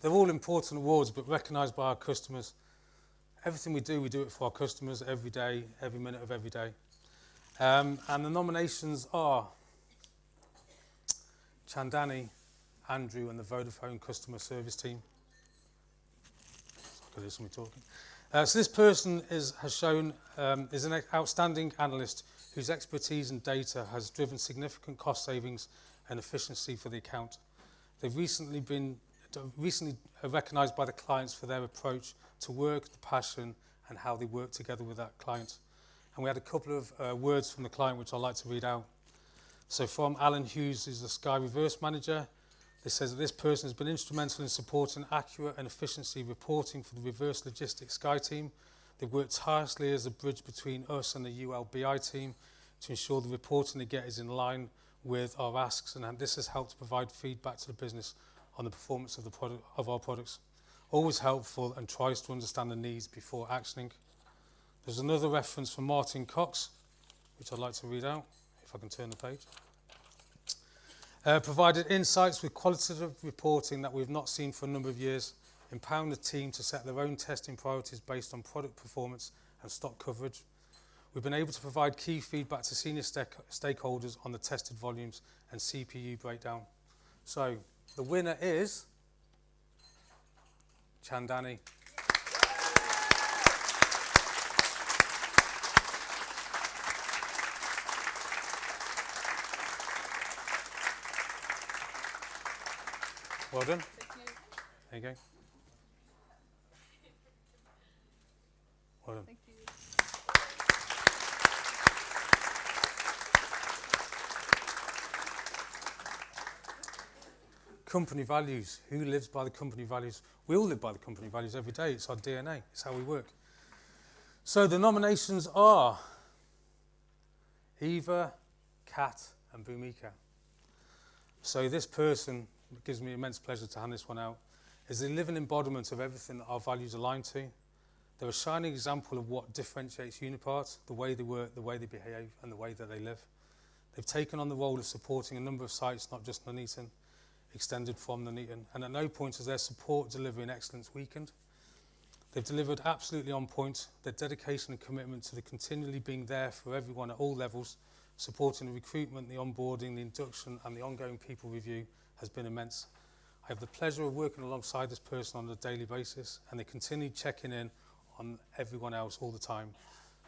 They're all important awards, but recognised by our customers. Everything we do it for our customers every day, every minute of every day. And the nominations are Chandani, Andrew and the Vodafone customer service team. So this person is an outstanding analyst whose expertise and data has driven significant cost savings and efficiency for the account. They've recently been recognised by the clients for their approach to work, the passion and how they work together with that client. And we had a couple of words from the client which I'd like to read out. So from Alan Hughes, who's the Sky Reverse Manager, it says that this person has been instrumental in supporting accurate and efficiency reporting for the Reverse Logistics Sky team. They've worked tirelessly as a bridge between us and the ULBI team to ensure the reporting they get is in line with our asks, and this has helped provide feedback to the business on the performance of our products. Always helpful and tries to understand the needs before actioning. There's another reference from Martin Cox, which I'd like to read out, if I can turn the page. Provided insights with qualitative reporting that we've not seen for a number of years, empowering the team to set their own testing priorities based on product performance and stock coverage. We've been able to provide key feedback to senior stakeholders on the tested volumes and CPU breakdown. So the winner is Chandani. Well done. There you go. Well done. Thank you. Company values. Who lives by the company values? We all live by the company values every day. It's our DNA. It's how we work. So the nominations are Eva, Kat and Bhumika. So this person it gives me immense pleasure to hand this one out, is the living embodiment of everything that our values align to. They're a shining example of what differentiates Unipart, the way they work, the way they behave, and the way that they live. They've taken on the role of supporting a number of sites, not just Nuneaton, extended from Nuneaton, and at no point has their support, delivery and excellence weakened. They've delivered absolutely on point. Their dedication and commitment to the continually being there for everyone at all levels, supporting the recruitment, the onboarding, the induction and the ongoing people review has been immense. I have the pleasure of working alongside this person on a daily basis, and they continue checking in on everyone else all the time.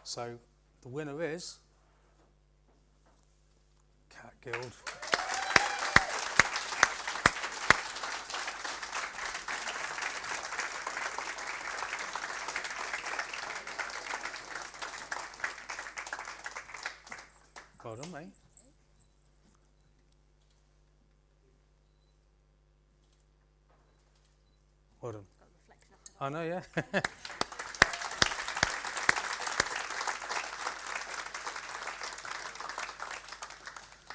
So the winner is Cat Guild. Well done, mate. Well done. I know, yeah.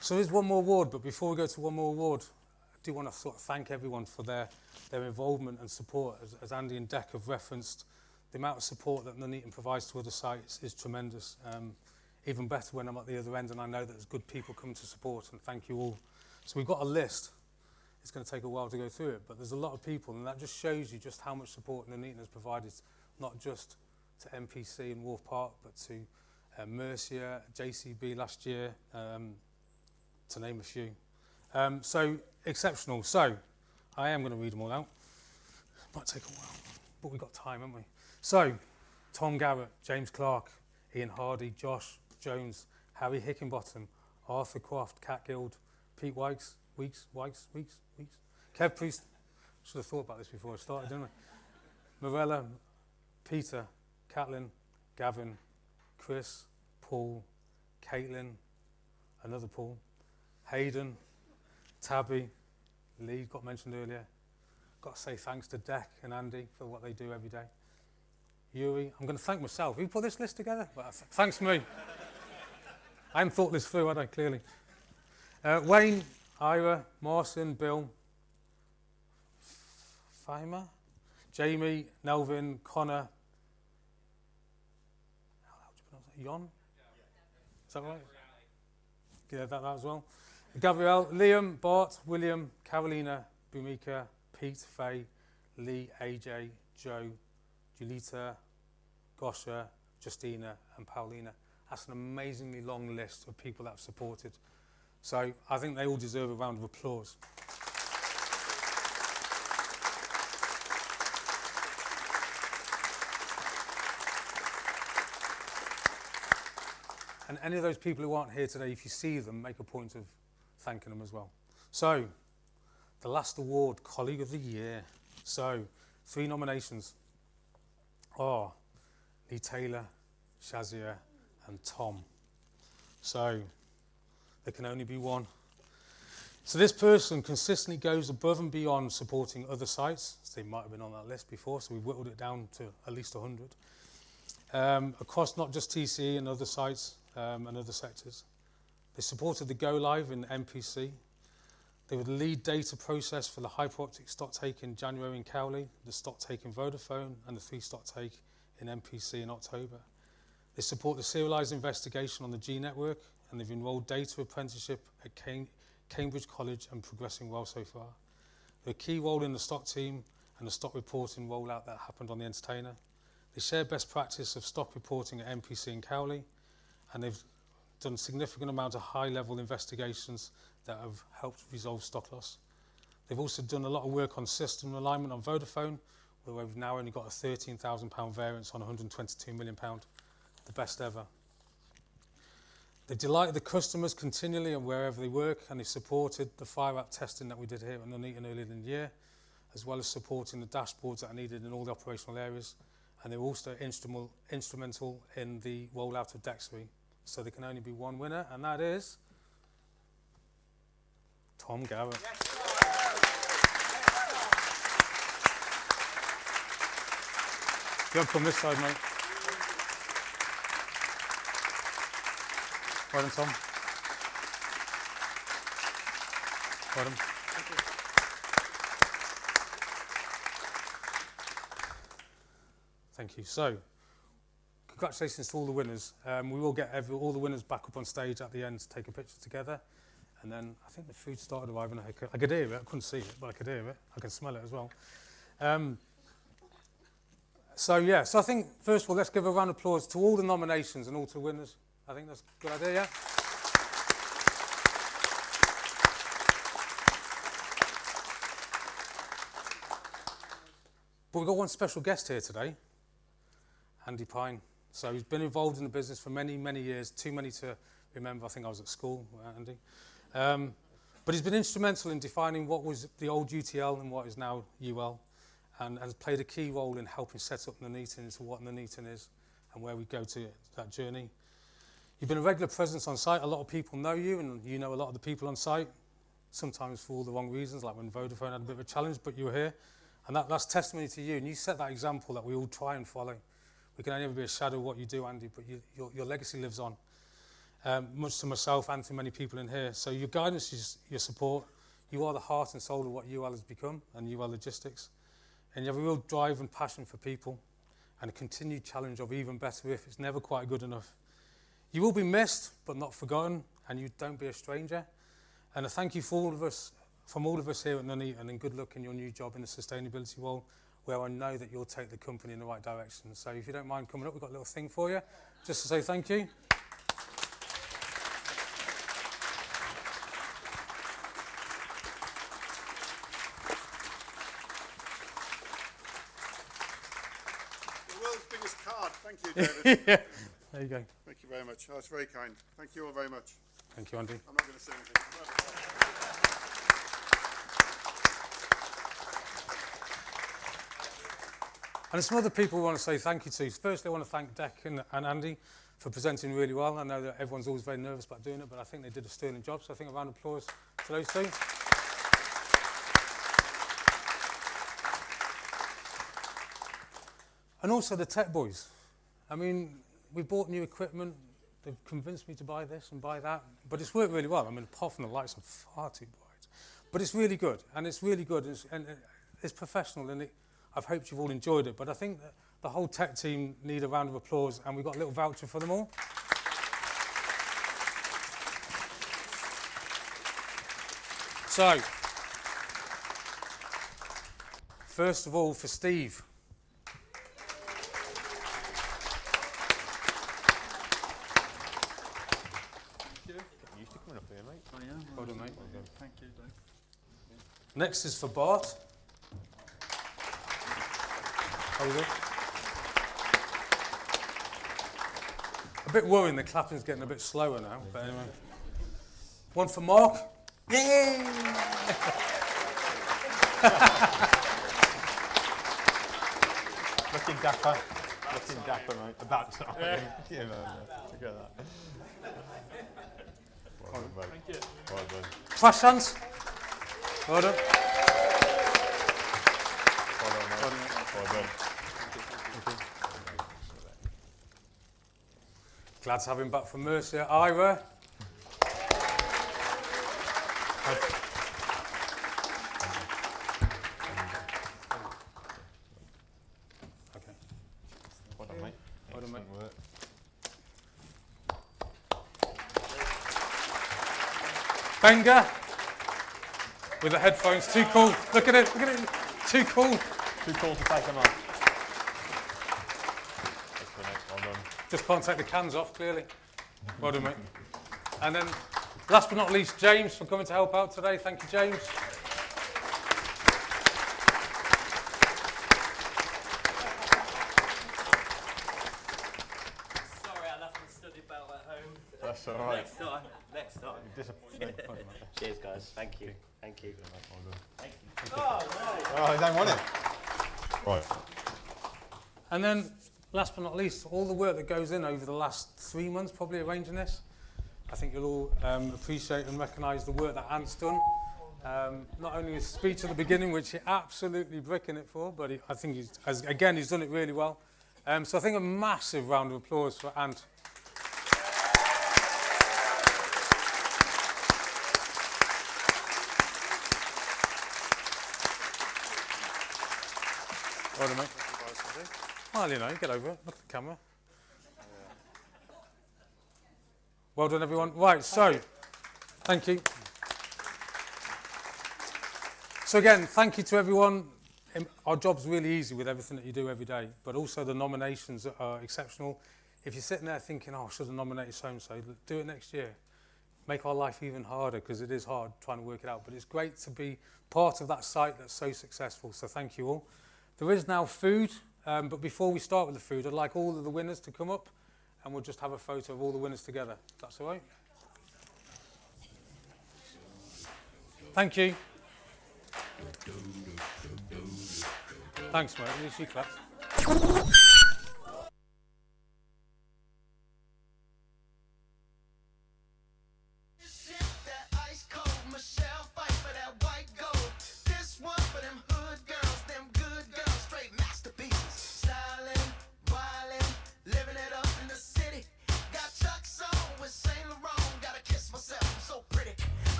So there's one more award, but before we go to one more award, I do want to sort of thank everyone for their involvement and support. As Andy and Dec have referenced, the amount of support that Nuneaton provides to other sites is tremendous. Even better when I'm at the other end and I know that there's good people coming to support, and thank you all. So we've got a list. It's going to take a while to go through it, but there's a lot of people, and that just shows you just how much support Nuneaton has provided, not just to MPC and Wolf Park, but to Mercia, JCB last year, to name a few. So exceptional. So I am going to read them all out. Might take a while, but we've got time, haven't we? So Tom Garrett, James Clark, Ian Hardy, Josh Jones, Harry Hickenbottom, Arthur Croft, Cat Guild, Pete Weeks, Kev Priest. Should have thought about this before I started, didn't I? Morella, Peter, Catlin, Gavin, Chris, Paul, Caitlin, another Paul, Hayden, Tabby, Lee got mentioned earlier. Got to say thanks to Dec and Andy for what they do every day. Yuri, I'm going to thank myself. Who put this list together? Well, thanks me. I hadn't thought this through, had I, clearly. Wayne, Ira, Marson, Bill, Faima, Jamie, Nelvin, Connor. How do you pronounce that? Jon? Is that right? Yeah, that as well. Gabrielle, Liam, Bart, William, Carolina, Bumika, Pete, Faye, Lee, AJ, Joe, Julita, Gosha, Justina and Paulina. That's an amazingly long list of people that have supported. So I think they all deserve a round of applause. And any of those people who aren't here today, if you see them, make a point of thanking them as well. So, the last award, Colleague of the Year. So, 3 nominations are Lee Taylor, Shazia and Tom. So, there can only be one. So this person consistently goes above and beyond supporting other sites. So they might have been on that list before, so we whittled it down to at least 100. Across not just TCE and other sites and other sectors. They supported the Go Live in MPC. They were the lead data process for the hyperoptic stock take in January in Cowley, the stock take in Vodafone, and the 3 stock take in MPC in October. They support the serialised investigation on the G network, and they've enrolled data apprenticeship at Cambridge College and progressing well so far. They're a key role in the stock team and the stock reporting rollout that happened on the Entertainer. They share best practice of stock reporting at MPC in Cowley, and they've done a significant amount of high-level investigations that have helped resolve stock loss. They've also done a lot of work on system alignment on Vodafone, where we've now only got a £13,000 variance on £122 million, the best ever. They delighted the customers continually and wherever they work, and they supported the fire app testing that we did here at Nuneaton earlier in the year, as well as supporting the dashboards that are needed in all the operational areas. And they were also instrumental in the rollout of Dextery. So there can only be one winner, and that is Tom Garrett. Yes. You have to come this side, mate. Well done, Tom. Well done. you. So, congratulations to all the winners. We will get all the winners back up on stage at the end to take a picture together. And then I think the food started arriving. I could hear it. I couldn't see it, but I could hear it. I can smell it as well. So I think, first of all, let's give a round of applause to all the nominations and all to the winners. I think that's a good idea, yeah? But we've got one special guest here today, Andy Pine. So he's been involved in the business for many, many years, too many to remember. I think I was at school, Andy. But he's been instrumental in defining what was the old UTL and what is now UL, and has played a key role in helping set up Nuneaton into what Nuneaton is and where we go to that journey. You've been a regular presence on site. A lot of people know you, and you know a lot of the people on site, sometimes for all the wrong reasons, like when Vodafone had a bit of a challenge, but you were here. And that's testimony to you, and you set that example that we all try and follow. We can only ever be a shadow of what you do, Andy, but your legacy lives on, much to myself and to many people in here. So your guidance, your support, you are the heart and soul of what UL has become and UL Logistics. And you have a real drive and passion for people and a continued challenge of even better if it's never quite good enough. You will be missed, but not forgotten, and you don't be a stranger. And a thank you for all of us, from all of us here at Nuneaton, and good luck in your new job in the sustainability role, where I know that you'll take the company in the right direction. So if you don't mind coming up, we've got a little thing for you, just to say thank you. The world's biggest card. Thank you, David. Yeah, there you go. Thank you very much. Oh, that's very kind. Thank you all very much. Thank you, Andy. I'm not going to say anything. And some other people we want to say thank you to. Firstly, I want to thank Declan and Andy for presenting really well. I know that everyone's always very nervous about doing it, but I think they did a sterling job, so I think a round of applause to those two. And also the tech boys. I mean, we bought new equipment. They've convinced me to buy this and buy that, but it's worked really well. I mean, apart from the lights are far too bright. But it's really good, and it's really good, and it's professional, and I've hoped you've all enjoyed it. But I think that the whole tech team need a round of applause, and we've got a little voucher for them all. So, first of all, for Steve. Well done, mate. Thank you, Dave. Next is for Bart. Hold it. A bit worrying, the clapping's getting a bit slower now, but anyway. One for Mark. Yay! Looking dapper. Looking dapper, mate. About time. Yeah, man. Look at that. Well done, mate. Thank you. Well done. Crash hands. Well done. Well done, mate. Well done. Glad to have him back from Mercia. Ira. Okay. Well done, mate. Well done, mate. Excellent work. Benga. With the headphones. Too cool. Look at it. Look at it. Too cool. Too cool to take them off. Excellent, mate. Well done. Just can't take the cans off, clearly. Well done, mate. And then, last but not least, James, for coming to help out today. Thank you, James. Sorry, I left my study belt at home. That's all right. Next time. Disappointing. Cheers, guys. Thank you. Thank you. Well done. Thank you. Oh, I don't want it. Right. And then, last but not least, all the work that goes in over the last 3 months, probably arranging this. I think you'll all appreciate and recognise the work that Ant's done. Not only his speech at the beginning, which he's absolutely bricking it for, but I think he's done it really well. So I think a massive round of applause for Ant. Well done, mate. Well, you know, get over it. Look at the camera. Well done, everyone. Right, so, thank you. So again, thank you to everyone. Our job's really easy with everything that you do every day, but also the nominations are exceptional. If you're sitting there thinking, oh, I should have nominated so-and-so, do it next year. Make our life even harder, because it is hard trying to work it out. But it's great to be part of that site that's so successful, so thank you all. There is now food, but before we start with the food, I'd like all of the winners to come up, and we'll just have a photo of all the winners together. That's all right? Thank you. Thanks, mate. At least you clapped.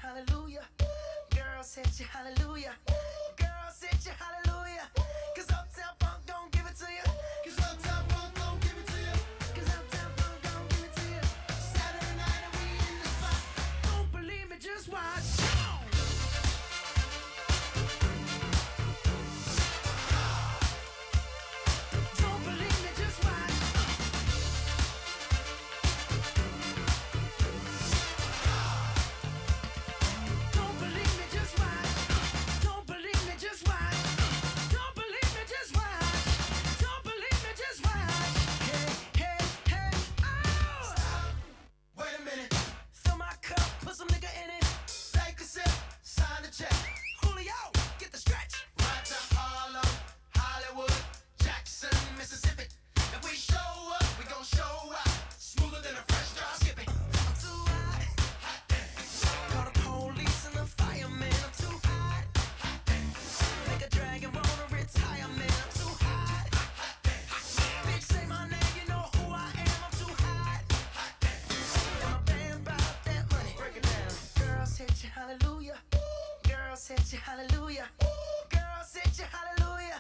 Hallelujah, girl said you hallelujah, girl said you hallelujah, 'cause Uptown Funk don't give it to you, 'cause Uptown Funk don't give it to you, 'cause Uptown Funk don't give it to you. Saturday night and we in the spot, don't believe me, just watch. Don't believe me, just watch. Don't believe me, just watch. Don't believe me, just watch. Don't believe me, just watch. Don't believe me, just watch. Hey, hey, hey, oh! Stop. Wait a minute. Fill my cup, put some nigga in it. Take a sip, sign the check. Julio, get the stretch. Right to Harlem, Hollywood, Jackson, Mississippi. If we show up, we gon' show out. Smoother than a fresh drop skipping. I'm too hot. Call the police and the fireman. I'm too hot. Make a dragon wanna retire, man. I'm too hot. Bitch, say my name, you know who I am. I'm too hot. And my band bought that money. Break it down. Girls hit you, hallelujah. Girls hit you, hallelujah. Girls hit you, hallelujah.